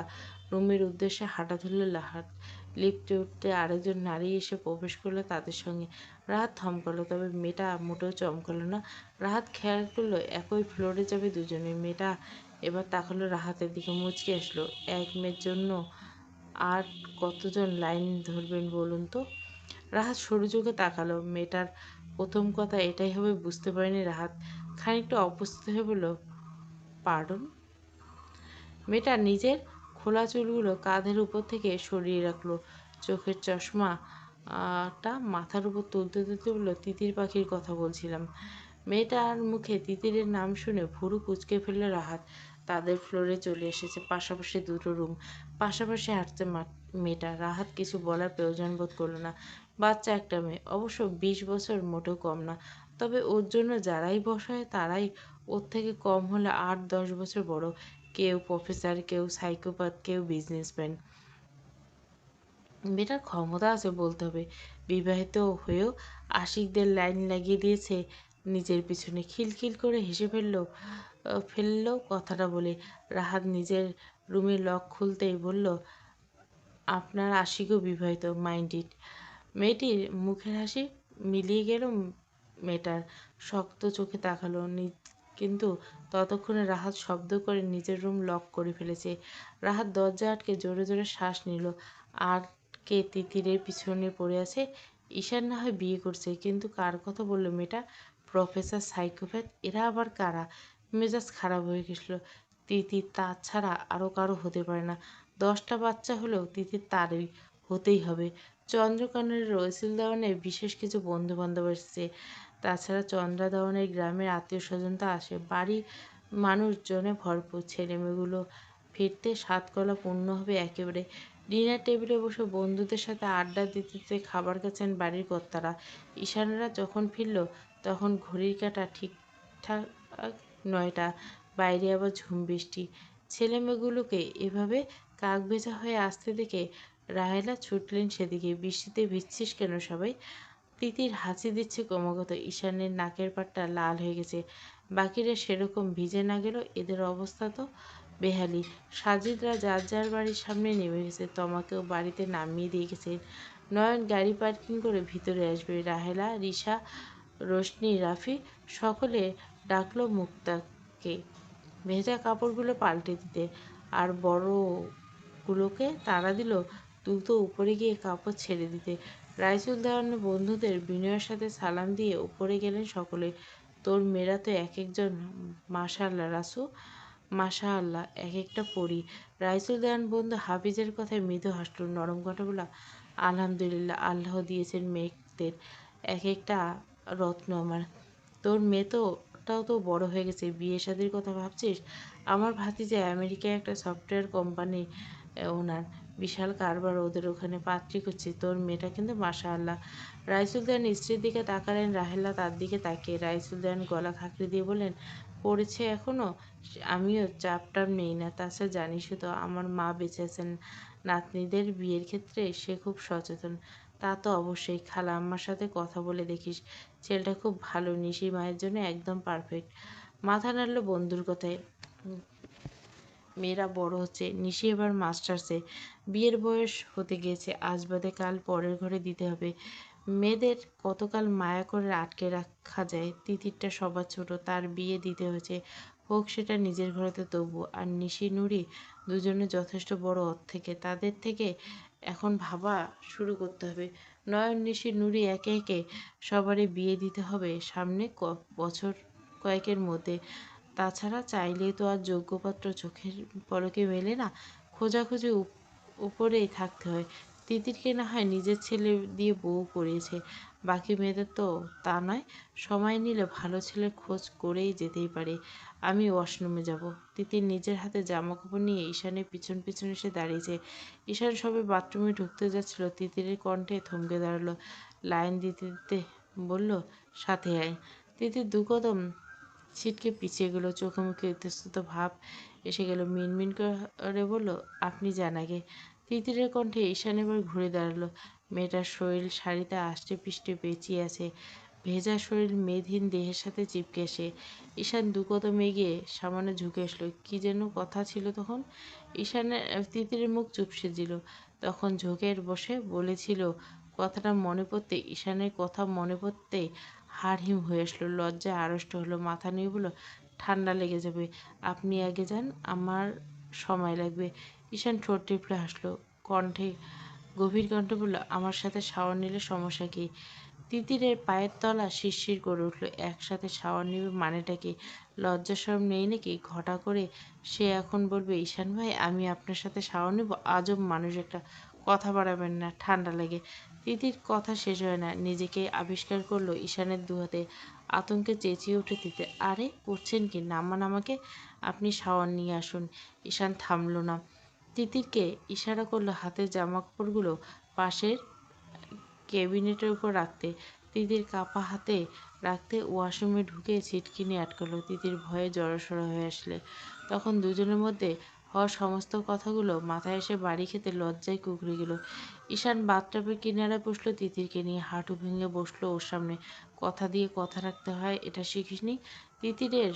রুমের উদ্দেশ্যে হাঁটা ধরল রাহাত। লিফটে উঠতে আরেকজন নারী এসে প্রবেশ করলো তাদের সঙ্গে। রাহাত থমকালো, তবে মেয়েটা মোটেও চমকালো না। রাহাত খেয়াল করলো একই ফ্লোরে যাবে দুজনে। মেয়েটা এবার তাকালো রাহাতের দিকে, মুচকি আসলো, এক মেয়ের জন্য আর কতজন লাইন ধরবেন বলুন তো। রাহাত সরু চোখে তাকালো। মেয়েটার প্রথম কথা এটাই হবে বুঝতে পারেনি রাহাত। খানিকটা অপ্রস্তুত হয়ে বলল, পার্ডন। মেয়েটা নিজের খোলা চুলগুলো কাঁধের উপর থেকে সরিয়ে রাখলো। চোখের চশমাটা মাথার উপর তুলতে তুলতে বলল, তিতির পাখির কথা বলছিলাম। মেয়েটার মুখে তিতিরের নাম শুনে ভুরু কুঁচকে ফেলল রাহাত। তাদের ফ্লোরে চলে এসেছে। পাশাপাশি দুটো রুম, পাশাপাশি হাঁটছে মেয়েটা। রাহাত কিছু বলার প্রয়োজন বোধ করলো না। বাচ্চা একটা মেয়ে, অবশ্য 20 বছর, মোটেও কম না। তবে ওর জন্য যারাই বসা হয় তারাই ওর থেকে কম হলে 8-10 বছর বড়। কেউ প্রফেসর, কেউ সাইকোপ্যাথ, কেউ বিজনেসম্যান। মেয়েটার ক্ষমতা আছে বলতে হবে। বিবাহিত হয়েও আশিকদের লাইন লাগিয়ে দিয়েছে নিজের পিছনে। খিলখিল করে হেসে ফেললো কথাটা বলে। রাহাত নিজের রুমে লক খুলতেই বলল, আপনার আশিকও বিবাহিত, মাইন্ড ইট। মেয়েটির মুখের হাসি মিলিয়ে গেল। মেয়েটার শক্ত চোখে তাকালো, কিন্তু ততক্ষণে রাহাত শব্দ করে নিজের রুম লক করে ফেলেছে। রাহাত দরজা আটকে জোরে জোরে শ্বাস নিল। আর কে তিতিরের পিছনে পড়ে আছে? ঈশান না হয় বিয়ে করছে, কিন্তু কার কথা বললো মেয়েটা? প্রফেসর, সাইকোপ্যাথ, এরা আবার কারা? মেজাজ খারাপ হয়ে গেছিল। তিতির তার ছাড়া আরও কারো হতে পারে না। 10টা বাচ্চা হলেও তিতির তারই হতেই হবে। চন্দ্রকাননের রইসুল দেওয়ানের বিশেষ কিছু বন্ধু বান্ধব এসেছে। তাছাড়া চন্দ্রা দেওয়ানের গ্রামের আত্মীয় স্বজন তো আসে। বাড়ি মানুষজনে ভরপুর। ছেলেমেয়েগুলো ফিরতে 7 কলা পূর্ণ হবে একেবারে। ডিনার টেবিলে বসে বন্ধুদের সাথে আড্ডা দিতে দিতে খাবার খাচ্ছেন বাড়ির কর্তারা। ঈশানরা যখন ফিরল তখন ঘড়ির কাঁটা ঠিকঠাক 9টা। বাইরে আবার ঝুম বৃষ্টি। ছেলেমেয়েগুলোকে এভাবে কাকভেজা হয়ে আসতে দেখে রাহেলা ছুটলেন সেদিকে। বৃষ্টিতে ভিজছিস কেন সবাই? তিতির হাঁচি দিচ্ছে ক্রমাগত। ঈশানের নাকের পাটটা লাল হয়ে গেছে। বাকিরা সেরকম ভিজে না গেলেও এদের অবস্থা তো বেহালি। সাজিদরা যার যার বাড়ির সামনে নেমে গেছে। তমাকেও বাড়িতে নামিয়ে দিয়ে গেছেন। নয়ন গাড়ি পার্কিং করে ভিতরে আসবে। রাহেলা, রিশা, রোশনি, রাফি সকলে ডাকলো মুক্তাকে ভেজা কাপড়গুলো পাল্টে দিতে। আর বড়গুলোকে তাড়া দিল দ্রুত উপরে গিয়ে কাপড় ছেড়ে দিতে। রাইসুল দেওয়ানের বন্ধুদের বিনয়ের সাথে সালাম দিয়ে উপরে গেলেন সকলে। তোর মেয়েরা তো এক একজন, মাশাআল্লাহ রাসু। মাশাআল্লাহ, এক একটা পরী। রাইসুল দেওয়ান বন্ধু হাফিজের কথায় মৃদু হাসল, নরম কণ্ঠে বলল, আলহামদুলিল্লাহ, আল্লাহ দিয়েছেন মেয়েদের এক একটা রত্ন আমার। তোর মেয়ে তোটাও তো বড় হয়ে গেছে, বিয়ে শাদির কথা ভাবছিস? আমার ভাতিজা আমেরিকায় একটা সফটওয়্যার কোম্পানি ওনার, বিশাল কারবার, ওদের ওখানে পাত্রী করছে। তোর মেয়েটা কিন্তু মাশাআল্লাহ। রাইসুল দেওয়ান স্ত্রীর দিকে তাকালেন, রাহেলা তার দিকে তাকিয়ে। রাইসুল দেওয়ান গলা খাঁকড়ে দিয়ে বললেন, পড়েছে এখনো? আমিও চাপটাপ নেই না, তাছাড়া জানিসই তো আমার মা বেঁচে আছেন। নাতনিদের বিয়ের ক্ষেত্রে সে খুব সচেতন। তা তো অবশ্যই। খালা আম্মার সাথে কথা বলে দেখিস, ছেলেটা খুব ভালো, নিশি মায়ের জন্য একদম পারফেক্ট। মাথা নাড়ল বন্ধুর কথায়। মেয়েরা বড় হচ্ছে, নিশি এবার মাস্টার্সে, বিয়ের বয়স হতে গিয়েছে, আজ বাদে কাল পরের ঘরে দিতে হবে। মেয়েদের কতকাল মায়া করে আটকে রাখা যায়? তিতিরটা সবার ছোট, তার বিয়ে দিতে হয়েছে, হোক সেটা নিজের ঘরেতে তবু। আর নিশি নুরি দুজনে যথেষ্ট বড় থেকে, তাদের থেকে এখন ভাবা শুরু করতে হবে। নয়ন, নিশি, নুরি একে একে সবারই বিয়ে দিতে হবে সামনে বছর কয়েকের মধ্যে। তাছাড়া চাইলেই তো আর যোগ্যপাত্র চোখের পলকে মেলে না, খোঁজাখুঁজি উপরেই থাকতে হয়। তিতিরকে না হয় নিজের ছেলে দিয়ে বউ করিয়েছে, বাকি মেয়েদের তো তা নয়। সময় নিলে ভালো ছেলের খোঁজ করেই যেতেই পারে। আমি ওয়াশরুমে যাব। তিতির নিজের হাতে জামা কাপড় নিয়ে ঈশানের পিছন পিছন এসে দাঁড়িয়েছে। ঈশান সবে বাথরুমে ঢুকতে যাচ্ছিল, তিতিরের কণ্ঠে থমকে দাঁড়ালো। লাইন দিতে দিতে বলল, সাথে আয়। তিতির দু কদম ছিটকে পিছিয়ে গেল, চোখে মুখে ইতস্তত ভাব এসে গেল। মিনমিন করে বলল, আপনি যান আগে। তিতিরের কণ্ঠে ঈশান এবার ঘুরে দাঁড়ালো। মেয়েটার শরীর শাড়িতে আষ্টে পৃষ্ঠে পেঁচিয়ে আছে, ভেজা শরীর মেদহীন দেহের সাথে চিপকে আসে। ঈশান দু কদম এগিয়ে সামান্য ঝুঁকে আসলো। কি যেন কথা ছিল তখন? ঈশানের তিতিরের মুখ চুপসে দিল। তখন ঝোঁকের বসে বলেছিল, কথাটা মনে পড়তে, ঈশানের কথা মনে পড়তে হাড় হিম হয়ে আসলো। লজ্জায় আড়ষ্ট হলো, মাথা নিয়ে বলল, ঠান্ডা লেগে যাবে, আপনি আগে যান, আমার সময় লাগবে। ঈশান ঠোঁট টিপলে হাসলো, গভীর কণ্ঠে বলল, আমার সাথে শাওয়ার নিলে সমস্যা কী? তিতিরের পায়ের তলা শিরশির করে উঠল। একসাথে শাওয়ার নিবে মানেটা কি? লজ্জা শরম নেই নাকি? ঘটা করে সে এখন বলবে, ঈশান ভাই, আমি আপনার সাথে শাওয়ার নেব? আজব মানুষ একটা, কথা বাড়াবেন না, ঠান্ডা লাগে। তিতির কথা শেষ হয় না, নিজেকে আবিষ্কার করলো ঈশানের দুহাতে। আতঙ্কে চেঁচিয়ে উঠে তিতির, আরে করছেন কি? নামান আমাকে, আপনি শাওয়ার নিয়ে আসুন। ঈশান থামল না, তিতিরকে ইশারা করলো হাতের জামাকাপড়গুলো পাশের ক্যাবিনেটের উপর রাখতে। তিতির কাপা হাতে রাখতে ওয়াশরুমে ঢুকে ছিটকিনি আটকালো। তিতির ভয়ে জড়সড় হয়ে আসলে তখন দুজনের মধ্যে হওয়া সমস্ত কথাগুলো মাথায় এসে বাড়ি খেতে লজ্জায় কুঁকড়ে গেল। ঈশান বাথটাবের কিনারে বসলো তিতিরকে নিয়ে, হাঁটু ভেঙে বসলো ওর সামনে। কথা দিয়ে কথা রাখতে হয়, এটা শিখিসনি? তিতিরের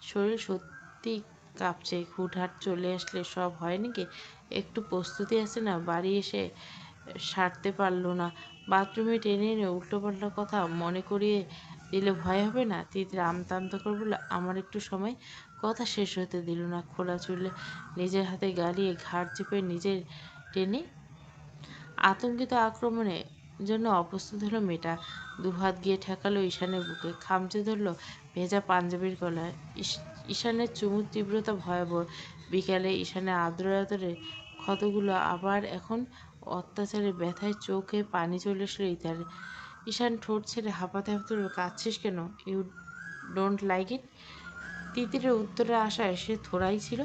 শরীর সত্যি কাঁপছে। হুটহাট চলে আসলে সব হয় নাকি? একটু প্রস্তুতি আছে না? বাড়ি এসে সারতে পারলো না, বাথরুমে টেনে এনে উল্টোপাল্টা কথা মনে করিয়ে দিলে ভয় হবে না? তিতির আমতা আমতা করে বলল, আমার একটু সময়। কথা শেষ হতে দিল না, খোলা চুলে নিজের হাতে গালিয়ে ঘাড় চেপে নিজের টেনে আতঙ্কিত আক্রমণের জন্য অপ্রস্তুত হলো মেয়েটা। দুহাত গিয়ে ঠেকালো ঈশানের বুকে, খামচে ধরল ভেজা পাঞ্জাবির গলায়। ঈশানের চুমুর তীব্রতা ভয়াবহ। বিকালে ঈশানের আদর আদরে ক্ষতগুলো আবার এখন অত্যাচারের ব্যথায় চোখে পানি চলে আসলো ইতার। ঈশান ঠোঁট ছেড়ে হাঁপাতে হাঁপাতে বলল, কাঁদছিস কেন? You don't like it? তিতিরের উত্তরের আশায় সে থোড়াই ছিল।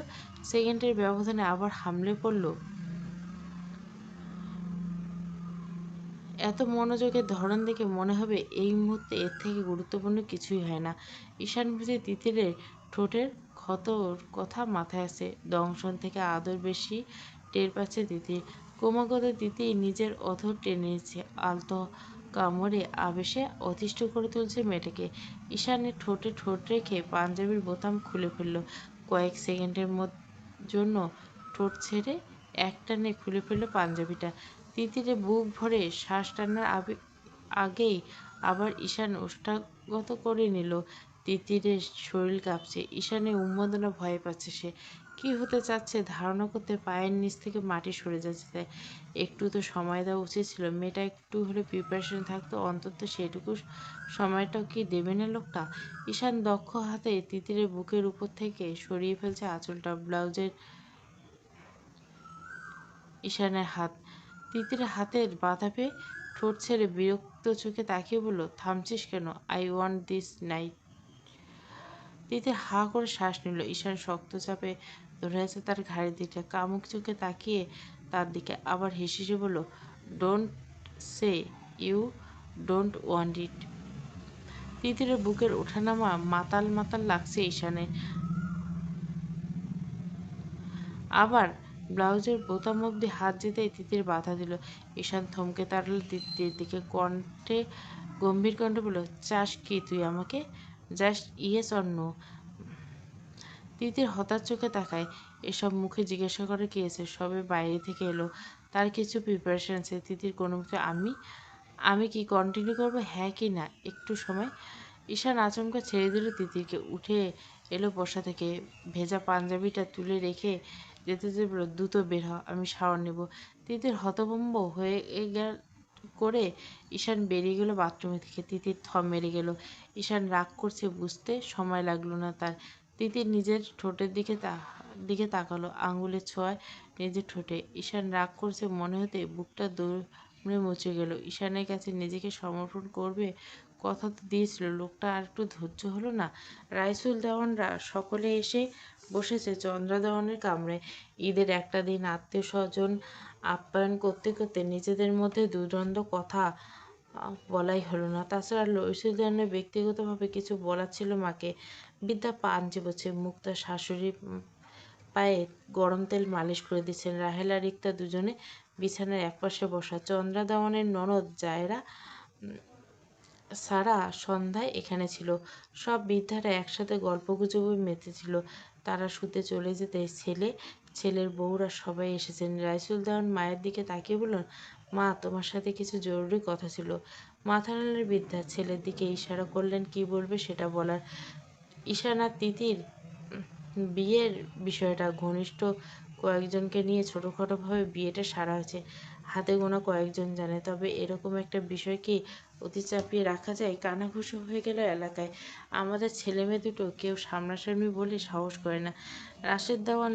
সেকেন্ডের ব্যবধানে আবার হামলে পড়ল। এত মনোযোগের ধরন দেখে মনে হবে এই মুহূর্তে এর থেকে গুরুত্বপূর্ণ কিছুই হয় না। ঈশান বুঝে তিতিরের ঠোঁটের ক্ষতর কথা মাথায় আসে। দংশন থেকে আদর বেশি টের পাচ্ছে তিতির। ক্রমাগত তিতির নিজের অধর টেনে নিচ্ছে, আলতো কামড়ে আবেশে অতিষ্ঠ করে তুলছে মেয়েটাকে। ঈশানের ঠোঁটে ঠোঁট রেখে পাঞ্জাবির বোতাম খুলে ফেলল। কয়েক সেকেন্ডের জন্য ঠোঁট ছেড়ে একটানে খুলে ফেলল পাঞ্জাবিটা। তিতিরে বুক ভরে শ্বাস টানার আগেই আবার ঈশান ওষ্ঠাগত করে নিল। তিতিরের শরীর কাঁপছে, ঈশানের উন্মাদনা ভয় পাচ্ছে সে। কি হতে চাচ্ছে ধারণা করতে পায়ের নিচ থেকে মাটি সরে যাচ্ছে। তাই একটু তো সময় দেওয়া উচিত ছিল। মেয়েটা একটু হলে প্রিপারেশন থাকতো, অন্তত সেটুকু সময়টাও কি দেবে না লোকটা? ঈশান দক্ষ হাতে তিতিরের বুকের উপর থেকে সরিয়ে ফেলছে আঁচলটা, ব্লাউজের ঈশানের হাত তিতিরের হাতের বাধা পেয়ে ঠোঁট ছেড়ে বিরক্ত চোখে তাকিয়ে বলল, থামছিস কেন? I want this night. Titir হা করে শ্বাস নিল। ঈশান শক্ত চাপে ধরে আছে তার ঘাড়ের দিকটা, কামুক চোখে তাকিয়ে তার দিকে আবার হেসে বলল, don't say you don't want it. তিতিরের বুকের ওঠানামা মাতাল মাতাল লাগছে ঈশানের। আবার ব্লাউজের বোতাম অব্দি হাত যেতেই তিতির বাধা দিল। ঈশান থমকে দাঁড়াল তিতির দিকে, গম্ভীর কণ্ঠে বলল, চাস কি তুই আমাকে? Just yes or no. Titir হতাশ চোখে তাকায়। এসব মুখে জিজ্ঞাসা করে কি আছে? সবে বাইরে থেকে এলো, তার কিছু প্রিপারেশন আছে। তিতির কোনো মুখে আমি কি কন্টিনিউ করবো, হ্যাঁ কি না? একটু সময়। ঈশান আচমকা ছেড়ে দিল তিতিরকে, উঠে এলো বসা থেকে, ভেজা পাঞ্জাবিটা তুলে রেখে যেতে যেতে বলল, দ্রুত বের হ, আমি শাওয়ার নেব। তিতির হতভম্ব হয়ে করে ঈশান বেরিয়ে গেল বাথরুমে থেকে। তিতির থম মেরে গেল। ঈশান রাগ করছে বুঝতে সময় লাগলো না তার। তিতির নিজের ঠোঁটের দিকে তাকালো, আঙুলের ছোঁয়ায় নিজের ঠোঁটে। ঈশান রাগ করছে মনে হতে বুকটা দৌড়ে মুচে গেল। ঈশানের কাছে নিজেকে সমর্পণ করবে কথা তো দিয়েছিল, লোকটা আর একটু ধৈর্য হলো না? রাইসুল দেওয়ানরা সকলে এসে বসেছে চন্দ্রা দেওয়ানের কামরায়। ঈদের একটা দিন আত্মীয় স্বজন আপ্যায়ন করতে করতে নিজেদের মধ্যে দুর্দ্বন্দ্ব কথা বলাই হলো না। তাছাড়া রাইসুল দেওয়ানের ব্যক্তিগতভাবে কিছু বলার ছিল মাকে। বিদ্যা পান চিবোচ্ছে, মুক্তা শাশুড়ি পায়ে গরম তেল মালিশ করে দিচ্ছেন। রাহেল আর রিক্তা দুজনে বিছানার একপাশে বসা। চন্দ্রা দেওয়ানের ননদ জায়রা সারা সন্ধ্যায় এখানে ছিল। সব বৃদ্ধারা একসাথে গল্পগুজবে মেতেছিল। তারা শুতে চলে যেতে ছেলের বউরা সবাই এসেছেন। রাইসুল দেওয়ান মায়ের দিকে তাকিয়ে বললেন, মা, তোমার সাথে কিছু জরুরি কথা ছিল। মাথা নাড়লেন বৃদ্ধা, ছেলের দিকে ইশারা করলেন কি বলবে সেটা বলার। ঈশান আর তিতির বিয়ের বিষয়টা ঘনিষ্ঠ কয়েকজনকে নিয়ে ছোটোখাটোভাবে বিয়েটা সারা হয়েছে। হাতে গোনা কয়েকজন জানে। তবে এরকম একটা বিষয় কি অতি চাপিয়ে রাখা যায়? কানাঘুষো হয়ে গেল এলাকায়। আমাদের ছেলেমেয়ে দুটো কেউ সামনাসামনি বলে সাহস করে না। রাশেদ দেওয়ান,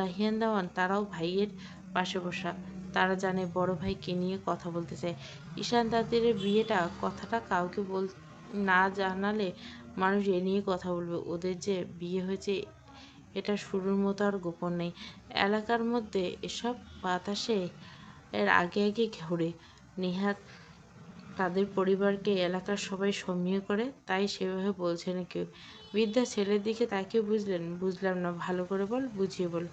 রাহিয়ান দেওয়ান তারাও ভাইয়ের পাশে বসা। তারা জানে বড় ভাই কে নিয়ে কথা বলতে চায়। ঈশান তাদের বিয়েটা কথাটা কাউকে না জানালে মানুষ এ নিয়ে কথা বলবে। ওদের যে বিয়ে হয়েছে এটা শুরুর মতো আর গোপন নেই। এলাকার মধ্যে এসব বাতাসে এর আগে আগে ঘোরে। নেহাত তাদের পরিবারকে এলাকার সবাই সমীহ করে, তাই সেভাবে বলছে না কেউ। বৃদ্ধা ছেলের দিকে তাকিয়ে বুঝলাম না, ভালো করে বল, বুঝিয়ে বল।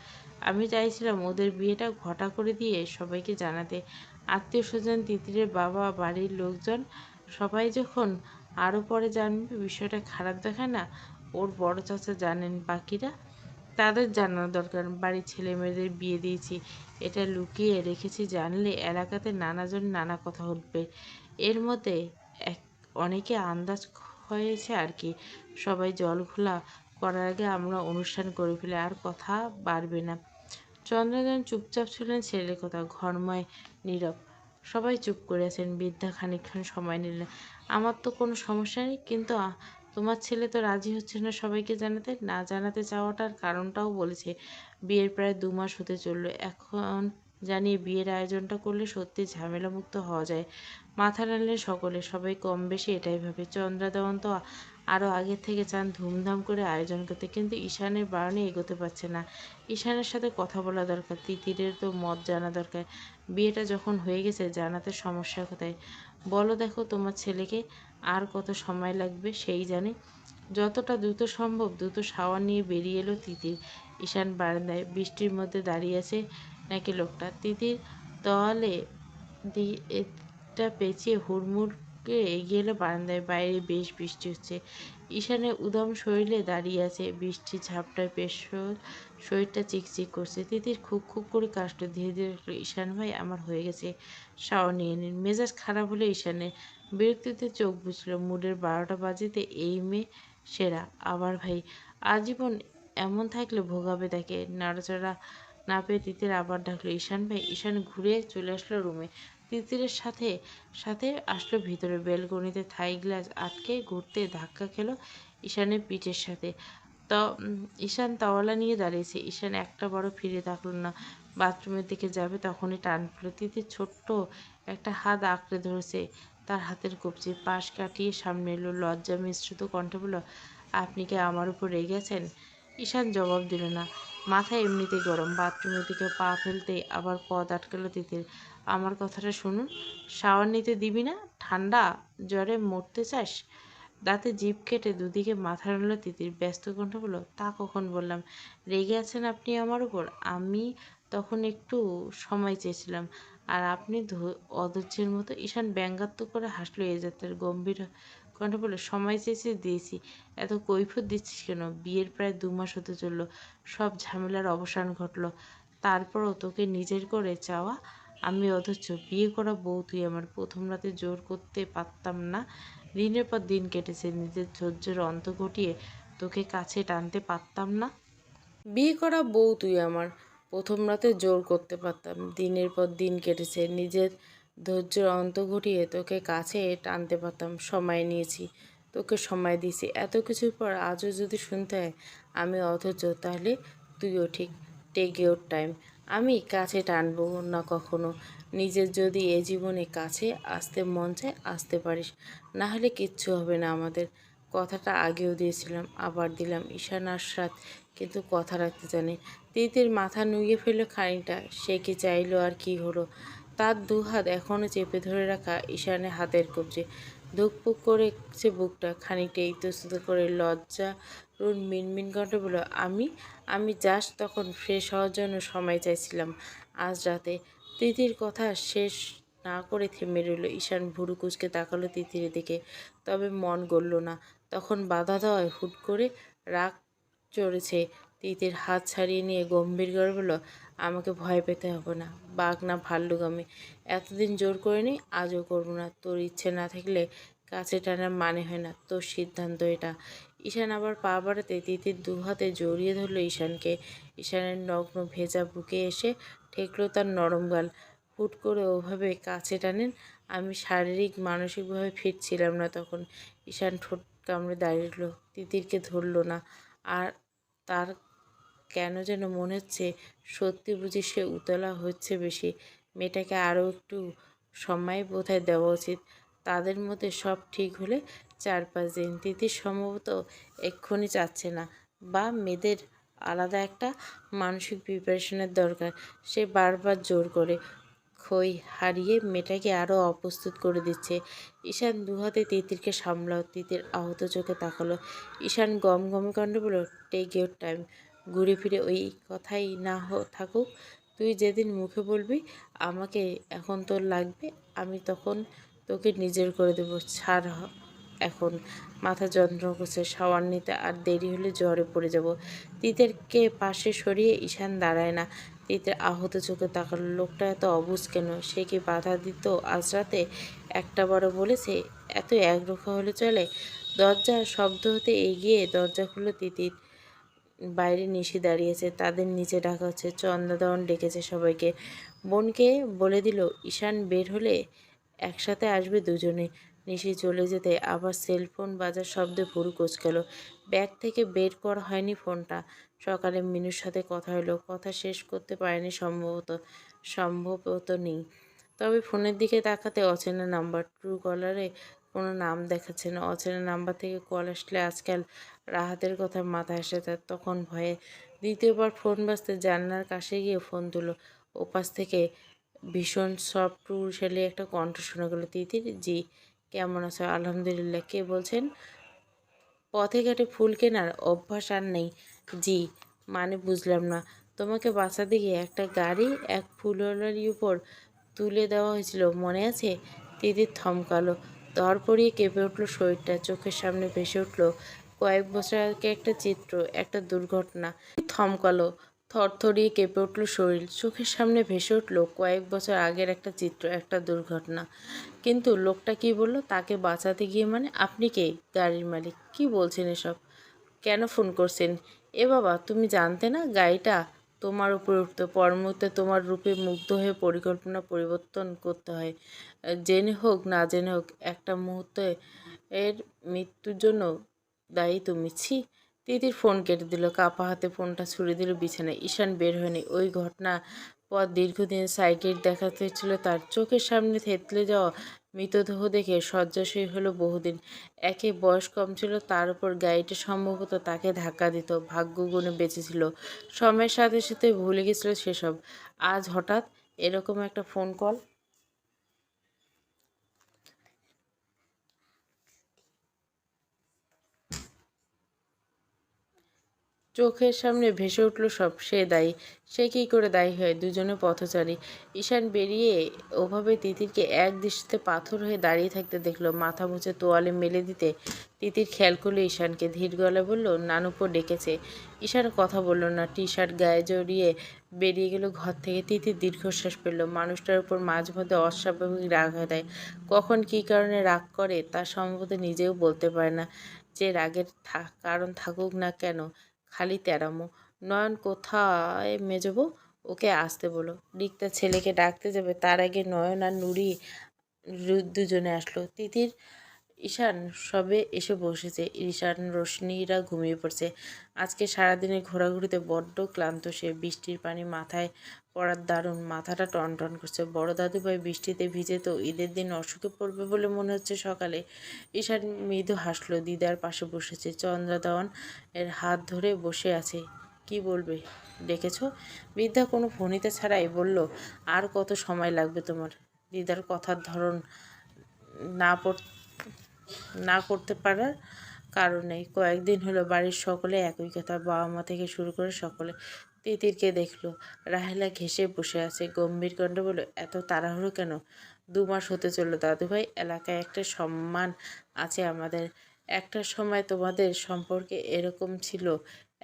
আমি চাইছিলাম ওদের বিয়েটা ঘটা করে দিয়ে সবাইকে জানাতে। আত্মীয় স্বজন, তিতিরের বাবা, বাড়ির লোকজন সবাই যখন আরও পরে জানবে বিষয়টা খারাপ দেখায় না? ওর বড় চাচা জানেন, বাকিরা তাদের জানানো দরকার। বাড়ির ছেলে মেয়েদের বিয়ে দিয়েছি, এটা লুকিয়ে রেখেছি জানলে এলাকাতে নানাজন নানা কথা উঠবে। এর মধ্যে এক অনেকে আন্দাজ হয়েছে আর কি। সবাই জল ঘোলা করার আগে আমরা অনুষ্ঠান করে ফেলে আর কথা বাড়বে না। চন্দ্রযান চুপচাপ ছিলেন ছেলের কথা, ঘরময় নীরব। সবাই চুপ করে আছেন। বৃদ্ধা খানিকক্ষণ সময় নিলেন। আমার তো কোনো সমস্যা নেই, কিন্তু তোমার ছেলে তো রাজি হচ্ছে না সবাইকে জানাতে। না জানাতে চাওয়াটার কারণটাও বলেছে। বিয়ের প্রায় 2 মাস হতে চলল। এখন জানি বিয়ের আয়োজনটা করলে সত্যি ঝামেলামুক্ত হওয়া যায়। মাথা নাড়লেন সকলে। সবাই কম বেশি এটাই ভাবে। চন্দ্রা দেওয়ান তো আরও আগের থেকে চান ধুমধাম করে আয়োজন করতে, কিন্তু ঈশানের বারণে এগোতে পারছে না। ঈশানের সাথে কথা বলা দরকার, তিতিরের তো মত জানা দরকার। বিয়েটা যখন হয়ে গেছে জানাতে সমস্যা কোথায়? বলো দেখো তোমার ছেলেকে, আর কত সময় লাগবে সেই জানে। যতটা দ্রুত সম্ভব দ্রুত শাওয়ার নিয়ে বেরিয়ে এলো তিতির। ঈশান বারান্দায় বৃষ্টির মধ্যে দাঁড়িয়ে আছে নাকি লোকটা। তিতির তোয়ালে এটা পেঁচিয়ে হুড়মুড়কে এগিয়ে এলো বারান্দায়। বাইরে বেশ বৃষ্টি হচ্ছে। ঈশানের উদম শরীরে দাঁড়িয়ে আছে, বৃষ্টির ঝাপটায় বেশ শরীরটা চিকচিক করছে। তিতির খুব খুব করে কাশল। ধীরে ধীরে ঈশান ভাই, আমার হয়ে গেছে, শাওয়ার নিয়ে নিন। মেজাজ খারাপ হলে ঈশানের বিরক্তিতে চোখ বুঝল। মুডের 12টা বাজিতে এই মেয়ে সেরা। আবার ভাই, আজীবন এমন থাকলে ভোগাবে তাকে। নাড়াচাড়া না পেয়ে তিতির আবার ডাকলো, ঈশান ভাই। ঈশান ঘুরে চলে আসলো রুমে। তিতিরের সাথে সাথে আসলো ভিতরে। বেলকনিতে থাই গ্লাস আটকে ঘুরতে ধাক্কা খেলো ঈশানের পিঠের সাথে। ত ঈশান তাওয়ালা নিয়ে দাঁড়িয়েছে। ঈশান একটা বড় ফিরে তাকলো না। বাথরুমের দিকে যাবে তখনই টান পড়লো। তিতির ছোট্ট একটা হাত আঁকড়ে ধরেছে তার হাতের কবজি। পাশ কাটিয়ে সামনে এলো। লজ্জা মিশ্রিত কণ্ঠে বলল, আপনি কি আমার উপর রেগে আছেন? ঈশান জবাব দিল না। মাথা এমনিতেই গরম। বাথরুমের দিকে পা ফেলতেই আবার পথ আটকালো তিতির। আমার কথাটা শুনুন। শাওয়ার নিতে দিবি না? ঠান্ডা জ্বরে মরতে চাস? দাঁতে জিভ কেটে দুদিকে মাথা নাড়ল তিতির। ব্যস্ত কণ্ঠে বলল, তা কখন বললাম? রেগে আছেন আপনি আমার উপর? আমি তখন একটু সময় চেয়েছিলাম। আর আপনি অধৈর্যের মতো। ঈশান ব্যঙ্গাত্মক করে হাসলো। এ যাত্রার গম্ভীর কণ্ঠে বলল, সময় চেয়েছিস দিয়েছি। এত কৈফিয়ত দিচ্ছিস কেন? বিয়ের প্রায় 2 মাস হতে চললো। সব ঝামেলার অবসান ঘটলো। তারপরও তোকে নিজের করে চাওয়া আমি অধৈর্য। বিয়ে করা বউ তুই আমার। প্রথম রাতে জোর করতে পারতাম না। দিনের পর দিন কেটেছে। নিজের ধৈর্যের অন্ত ঘটিয়ে তোকে কাছে টানতে পারতাম না। বিয়ে করা বউ তুই আমার। প্রথম রাতে জোর করতে পারতাম। দিনের পর দিন কেটেছে। নিজের ধৈর্যের অন্ত ঘটিয়ে তোকে কাছে টানতে পারতাম। সময় নিয়েছি, তোকে সময় দিয়েছি। এত কিছুর পর আজও যদি শুনতে হয় আমি অধৈর্য, তাহলে তুইও ঠিক। Take your time. আমি কাছে টানবো না কখনো। নিজের যদি এ জীবনে কাছে আসতে মন চায় আসতে পারিস, না হলে কিচ্ছু হবে না আমাদের। কথাটা আগেও দিয়েছিলাম, আবার দিলাম। ঈশান আশরাত কিন্তু কথা রাখতে জানে। তিতির মাথা নুইয়ে ফেলল খানিকটা। সে কি চাইলো আর কি হলো? তার দুহাত এখনও চেপে ধরে রাখা ঈশানের হাতের কবজি। ধুকপুক করেছে বুকটা। খানিকটা ইতস্তত করে লজ্জা রুণ মিনমিন কণ্ঠে বলল, আমি জাস্ট তখন ফ্রেশ হওয়ার জন্য সময় চাইছিলাম আজ রাতে। তিতির কথা শেষ না করে থেমে রইল। ঈশান ভুরু কুঁচকে তাকালো তিতিরের দিকে, তবে মন গড়ল না। তখন বাধা দেওয়ায় হুট করে রাগ চড়েছে। তিতির হাত ছাড়িয়ে নিয়ে গম্ভীর গলায় বলল, আমাকে ভয় পেতে হবে না। বাঘ না ভাল্লুক আমি। এতদিন জোর করিনি, আজও করবো না। তোর ইচ্ছে না থাকলে কাছে টানার মানে হয় না। তোর সিদ্ধান্ত এটা। ঈশান আবার পা বাড়াতে তিতির দুহাতে জড়িয়ে ধরল ঈশানকে। ঈশানের নগ্ন ভেজা বুকে এসে ঠেকলো তার নরম গাল। হুট করে ওভাবে কাছে টানেন। আমি শারীরিক মানসিকভাবে ফিট ছিলাম না তখন। ঈশান ঠোঁট কামড়ে দাঁড়িয়ে তিতিরকে ধরল না। আর তার কেন যেন মনে হচ্ছে সত্যি বুঝি সে উতলা হচ্ছে বেশি। মেয়েটাকে আরও একটু সময় বোধহয় দেওয়া উচিত। তাদের মধ্যে সব ঠিক হলে 4-5 দিন। তিতির সম্ভবত এক্ষুনি চাচ্ছে না, বা মেয়েদের আলাদা একটা মানসিক প্রিপারেশনের দরকার। সে বারবার জোর করে খই হারিয়ে মেয়েটাকে আরও অপ্রস্তুত করে দিচ্ছে। ঈশান দুহাতে তিতিরকে সামলাও। তিতির আহত চোখে তাকালো। ঈশান গমগমে কণ্ঠে বলল, টেক ইউর টাইম। ঘুরে ফিরে ওই কথাই না থাকুক। তুই যেদিন মুখে বলবি আমাকে এখন তোর লাগবে, আমি তখন তোকে নিজের করে দেবো। ছাড় এখন। মাথা যন্ত্রণা করছে। শাওয়ার নিতে আর দেরি হলে জ্বরে পড়ে যাব। তিতিরকে পাশে সরিয়ে ঈশান দাঁড়ায় না। তিতির আহত চোখে তাকালো। লোকটা এত অবুঝ কেন? সে কি বাধা দিত আজ রাতে? একটা বড় বলেছে এত একরোখা হলে চলে? দরজার শব্দ হতে এগিয়ে দরজা খুলল তিতির। বাইরে নিশি দাঁড়িয়েছে। তাদের নিচে ডাকা হচ্ছে। চন্দ্রদন ডেকেছে সবাইকে। বোনকে বলে দিল ঈশান বের হলে একসাথে আসবে দুজনে। নিশি চলে যেতে আবার সেলফোন বাজার শব্দে ভুরু কোঁচকাল। ব্যাগ থেকে বের করা হয়নি ফোনটা। সকালে মিনুর সাথে কথা হলো। কথা শেষ করতে পারেনি সম্ভবত নেই। তবে ফোনের দিকে তাকাতে অচেনা নাম্বার। ট্রু কলারে কোনো নাম দেখাচ্ছে না। অচেনা নাম্বার থেকে কল আসলে আজকাল রাহাতের কথা মাথায় আসে তার। তখন ভয়ে দ্বিতীয়বার ফোন বাজতে জানলার কাছে গিয়ে ফোন তুলো। ওপাশ থেকে ভীষণ সফট টুরশালি একটা কণ্ঠ শোনা গেল। তিতির, জি। কেমন আছো? আলহামদুলিল্লাহ। কে বলছেন? পথে ঘাটে ফুল কেনার অভ্যাস আর নেই? জি। মানে বুঝলাম না। তোমাকে বাঁচাতে গিয়ে একটা গাড়ি এক ফুলওয়ালার উপর তুলে দেওয়া হয়েছিল, মনে আছে? তিতির থমকালো। ধরপড়িয়ে কেঁপে উঠল শরীরটা। চোখের সামনে ভেসে উঠল কয়েক বছর আগে একটা চিত্র, একটা দুর্ঘটনা। থমকালো। থরথরিয়ে কেঁপে উঠল শরীর। চোখের সামনে ভেসে উঠল কয়েক বছর আগের একটা চিত্র, একটা দুর্ঘটনা। কিন্তু লোকটা কি বলল? তাকে বাঁচাতে গিয়ে মানে? আপনি কে? গাড়ির মালিক। কি বলছেন এসব? কেন ফোন করছেন? এ বাবা, তুমি জানতে না গাড়িটা তোমার উপরে উঠতো, পর মুহূর্তে তোমার রূপে মুগ্ধ হয়ে পরিকল্পনা পরিবর্তন করতে হয়। জেনে হোক না জেনে হোক, একটা মুহূর্তে এর মৃত্যুর জন্য দায়ী তুমি। ছি! তিতির ফোন কেটে দিল, কাপা হাতে ফোনটা ছুড়ে দিল বিছানায়। ঈশান বের হয়নি। ওই ঘটনা পর দীর্ঘদিনের সাইকিয়াট্রিস্ট দেখাতে ছিল তার। চোখের সামনে থেতলে যাওয়া মৃতদেহ দেখে শয্যাশয়ী হলো বহুদিন। একে বয়স কম ছিল, তার উপর গাড়িটা সম্ভবত তাকে ধাক্কা দিত। ভাগ্য গুণে বেঁচেছিল, সময়ের সাথে সাথে ভুলে গেছিল সেসব। আজ হঠাৎ এরকম একটা ফোন কল। চোখের সামনে ভেসে উঠল সব। সে দায়ী। সে কী করে দায়ী হয়? দুজনে পথচারী। ঈশান বেরিয়ে ওভাবে তিতিরকে এক দৃষ্টিতে পাথর হয়ে দাঁড়িয়ে থাকতে দেখল। মাথা মুছে তোয়ালে মেলে দিতে তিতির খেয়াল করলো ঈশানকে। ধীর গলায় বলল, নানুপো ডেকেছে। ঈশান কথা বলল না। টি শার্ট গায়ে জড়িয়ে বেরিয়ে গেল ঘর থেকে। তিতির দীর্ঘশ্বাস ফেলল। মানুষটার উপর মাঝে মধ্যে অস্বাভাবিক রাগ হয়ে দেয়। কখন কী কারণে রাগ করে তা সম্ভবত নিজেও বলতে পারে না। যে রাগের কারণ থাকুক না কেন, খালি তেড়ামো। নয়ন কোথায় মেজবউ? ওকে আসতে বলো। রিক্তা ছেলেকে ডাকতে যাবে, তার আগে নয়ন আর নুরি দুজনে আসলো। তিতির ঈশান সবে এসে বসেছে। ঈশান রোশনিরা ঘুমিয়ে পড়ছে। আজকে সারাদিনের ঘোরাঘুরিতে বড্ড ক্লান্ত সে। বৃষ্টির পানি মাথায় পড়ার দারুণ, মাথাটা টনটন করছে। বড় দাদুভাই বৃষ্টিতে ভিজে তো ঈদের দিন অসুখে পড়বে বলে মনে হচ্ছে সকালে। ঈশান মৃদু হাসলো। দিদার পাশে বসেছে। চন্দ্রদাওয়ান এর হাত ধরে বসে আছে। কি বলবে? ডেকেছ? বৃদ্ধা কোনো ফণিতে ছাড়াই বলল, আর কত সময় লাগবে তোমার? দিদার কথার ধরন না পড় না করতে পারার কারণ নেই। কয়েকদিন হলো বাড়ির সকলে একই কথা, বাবা মা থেকে শুরু করে সকলে। তিতিরকে দেখলো। রাহেলা ঘেঁষে বসে আছে। গম্ভীর কণ্ঠে বলল, এত তাড়াহুড়ো কেন? 2 মাস হতে চলল দাদুভাই। এলাকায় একটা সম্মান আছে আমাদের। একটা সময় তোমাদের সম্পর্কে এরকম ছিল,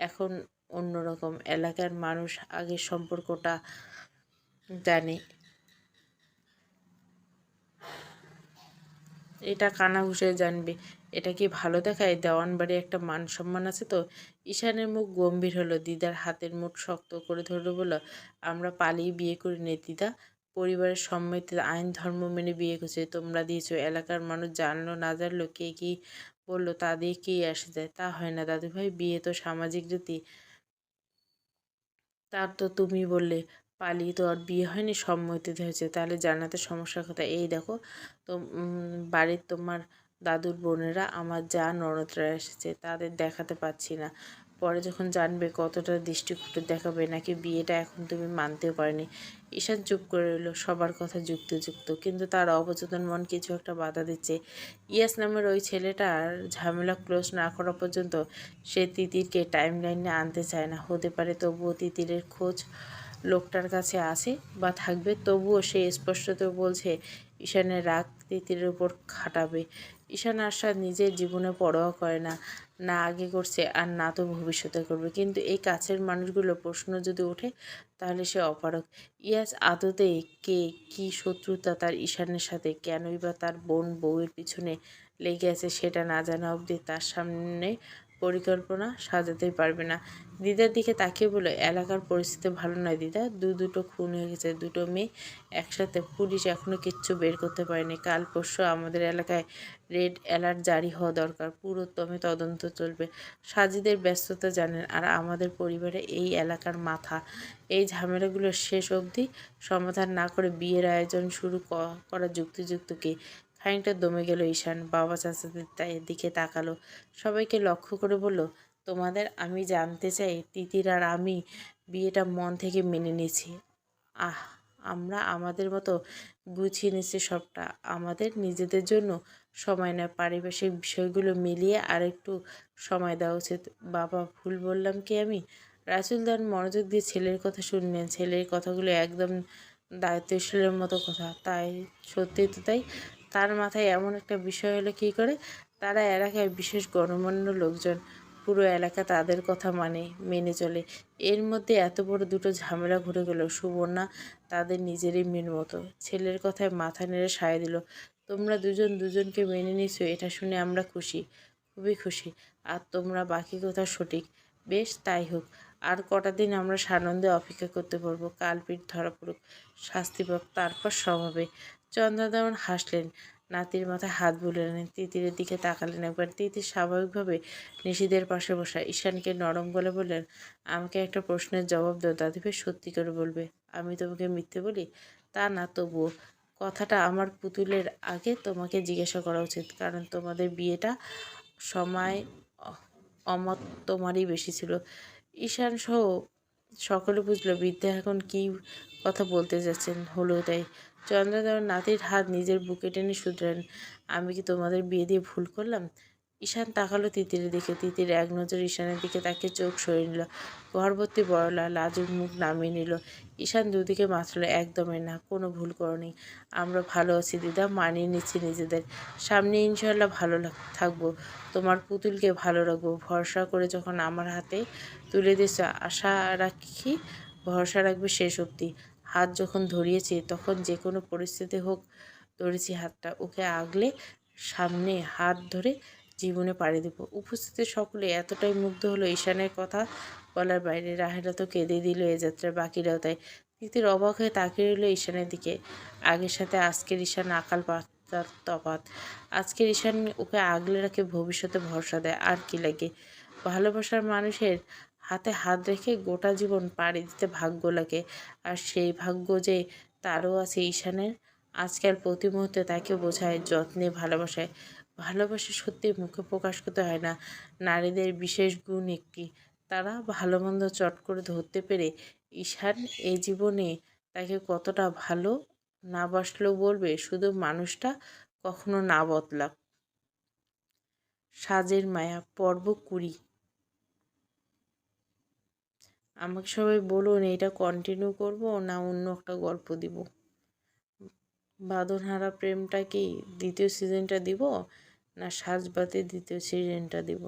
এখন অন্যরকম। এলাকার মানুষ আগের সম্পর্কটা জানে। এটা কানাঘুষে জানবে। এটা কি ভালো দেখায়? দেওয়ানবাড়ি একটা মান সম্মান আছে তো। ঈশানের মুখ গম্ভীর হলো। দিদার হাতের মুঠ শক্ত করে ধরে বলল, আমরা পালিয়ে বিয়ে করিনি দিদা। পরিবারের সম্মতিতে আইন ধর্ম মেনে বিয়ে করছে। তোমরা দিয়েছো। এলাকার মানুষ জানলো না জানলো, কে কি বললো তা দিয়ে কি আসে যায়? তা হয় না দাদুভাই। বিয়ে তো সামাজিক রীতি। তার তো তুমি বললে পালিয়ে তো আর বিয়ে হয়নি, সম্মতিতে হয়েছে। তাহলে জানাতে সমস্যার কথা। এই দেখো তো, বাড়ির তোমার দাদুর বোনেরা, আমার যা ননদরা এসেছে, তাদের দেখাতে পাচ্ছি না। পরে যখন জানবে কতটা দৃষ্টিকটু দেখাবে, নাকি বিয়েটা এখন তুমি মানতেও পারনি। ঈশান চুপ করে রইল। সবার কথা যুক্তিযুক্ত, কিন্তু তার অবচেতন মন কিছু একটা বাধা দিচ্ছে। ইয়াস নামের ওই ছেলেটার ঝামেলা ক্লোজ না করা পর্যন্ত সে তিতিরকে টাইমলাইনে আনতে চায় না। হতে পারে তবুও তিতিরের খোঁজ লোকটার কাছে আছে বা থাকবে। তবুও সে স্পষ্টত বলছে ঈশানের রাগ তিতিরের উপর খাটাবে। ঈশান আশাদ নিজের জীবনে পরোয়া করে না, না আগে করছে আর না তো ভবিষ্যতে করবে। কিন্তু এই কাছের মানুষগুলো প্রশ্ন যদি ওঠে, তাহলে সে অপারগ। ইয়াস আদতে কে, কি শত্রুতা তার ঈশানের সাথে, কেনই বা তার বোন বউয়ের পিছনে লেগে আছে, সেটা না জানা অবধি তার সামনে পরিকল্পনা সাজাতেই পারবে না। দিদার দিকে তাকিয়ে বলে, এলাকার পরিস্থিতি ভালো নয় দিদা। দুটো খুন হয়ে গেছে, দুটো মেয়ে একসাথে। পুলিশ এখনো কিচ্ছু বের করতে পারেনি। কাল পরশু আমাদের এলাকায় রেড অ্যালার্ট জারি হওয়া দরকার। পুরোদমে তদন্ত চলবে। সাজিদের ব্যস্ততা জানেন, আর আমাদের পরিবারে এই এলাকার মাথা। এই ঝামেলাগুলো শেষ অবধি সমাধান না করে বিয়ের আয়োজন শুরু করা যুক্তিযুক্ত কি? খানিকটা দমে গেল ঈশান। বাবা চাচাদের দিকে তাকালো। সবাইকে লক্ষ্য করে বলল, তোমাদের আমি জানতে চাই, তিতির আর আমি বিয়েটা মন থেকে মেনে নিয়েছি। আহ আমরা আমাদের মতো গুছিয়ে নিচ্ছি সবটা। আমাদের নিজেদের জন্য সময় নয়, পারিপার্শ্বিক বিষয়গুলো মিলিয়ে আর একটু সময় দেওয়া উচিত। বাবা, ভুল বললাম কি আমি? রাসুলদান মনোযোগ দিয়ে ছেলের কথা শুনলেন। ছেলের কথাগুলো একদম দায়িত্বশীলের মতো কথা। তাই, সত্যি তো তাই। তার মাথায় এমন একটা বিষয় হলো কী করে? তারা এলাকায় বিশেষ গণ্যমান্য লোকজন। পুরো এলাকা তাদের কথা মেনে চলে। এর মধ্যে এত বড় দুটো ঝামেলা ঘুরে গেল। সুবর্ণা তাদের নিজেরই মেয়ের মতো। ছেলের কথায় মাথা নেড়ে সায় দিল। তোমরা দুজন দুজনকে মেনে নিয়েছো, এটা শুনে আমরা খুশি, খুবই খুশি। আর তোমরা বাকি কথা সঠিক। বেশ তাই হোক। আর কটা দিন আমরা সানন্দে অপেক্ষা করতে পারবো। কালপিট ধরা পড়ুক, শাস্তি পাক, তারপর সব হবে। চন্দ্রদেওয়ান হাসলেন, নাতির মাথায় হাত বুলালেন, তিতিরের দিকে তাকালেন একবার। তিতির স্বাভাবিকভাবে নিশিদের পাশে বসা ঈশানকে নরম গলে বললেন, আমাকে একটা প্রশ্নের জবাব দাও দাদিভাই, সত্যি করে বলবে। আমি তোমাকে মিথ্যে বলি? তা না, তবুও কথাটা আমার পুতুলের আগে তোমাকে জিজ্ঞাসা করা উচিত, কারণ তোমাদের বিয়েটা সময় অমত তোমারই বেশি ছিল। ঈশান সহ সকলে বুঝলো বৃদ্ধা এখন কী কথা বলতে যাচ্ছেন। হলো তাই। চন্দ্রদেওয়ার নাতির হাত নিজের বুকে টেনে শুধলেন, আমি কি তোমাদের বিয়ে দিয়ে ভুল করলাম? ঈশান তাকালো তিতিরের দিকে। তিতির এক নজর ঈশানের দিকে তাকে চোখ সরিয়ে নিল। ঘরভর্তি বড়লা, লাজুক মুখ নামিয়ে নিল। ঈশান দুদিকে মাথলো, একদমই না, কোনো ভুল করনি। আমরা ভালো আছি দিদা, মানিয়ে নিচ্ছি নিজেদের। সামনে ইনশাল্লাহ ভালো থাকবো, তোমার পুতুলকে ভালো রাখবো। ভরসা করে যখন আমার হাতে তুলে দিয়েছ, আশা রাখি ভরসা রাখবে শেষ অবধি। হাত যখন ধরিয়েছি তখন যে কোনো পরিস্থিতি হোক ধরেছি হাতটা, ওকে আগলে সামনে হাত ধরে জীবনে পাড়ি দেবো। উপস্থিত সকলে এতটাই মুগ্ধ হলো ঈশানের কথা বলার বাইরে। রাহেলা তো কেঁদে দিল এ যাত্রায়, বাকিরাও তাই। তিতির অবাক হয়ে তাকিয়ে রইল ঈশানের দিকে। আগের সাথে আজকের ঈশান আকাল পাতার তফাৎ। আজকের ঈশান ওকে আগলে রাখে, ভবিষ্যতে ভরসা দেয়। আর কি লাগে? ভালোবাসার মানুষের হাতে হাত রেখে গোটা জীবন পাড়ি দিতে ভাগ্য লাগে। আর সেই ভাগ্য যে তারও আছে ঈশানের। আজকাল প্রতি মুহূর্তে তাকে বোঝায়, যত্নে, ভালোবাসায়। ভালোবাসা সত্যি মুখে প্রকাশ করতে হয় না। নারীদের বিশেষ গুণ একটি, তারা ভালো মন্দ চট করে ধরতে পেরে। ঈশান এই জীবনে তাকে কতটা ভালো না বাসলেও বলবে, শুধু মানুষটা কখনো না বদলাক। সাজের মায়া, পর্ব 20। আমাকে সবাই বলুন, এটা কন্টিনিউ করব না অন্য একটা গল্প দিব? বাঁধনহারা প্রেমটা কি দ্বিতীয় সিজনটা দিব, না সাজবাতি দ্বিতীয় সিজনটা দিব?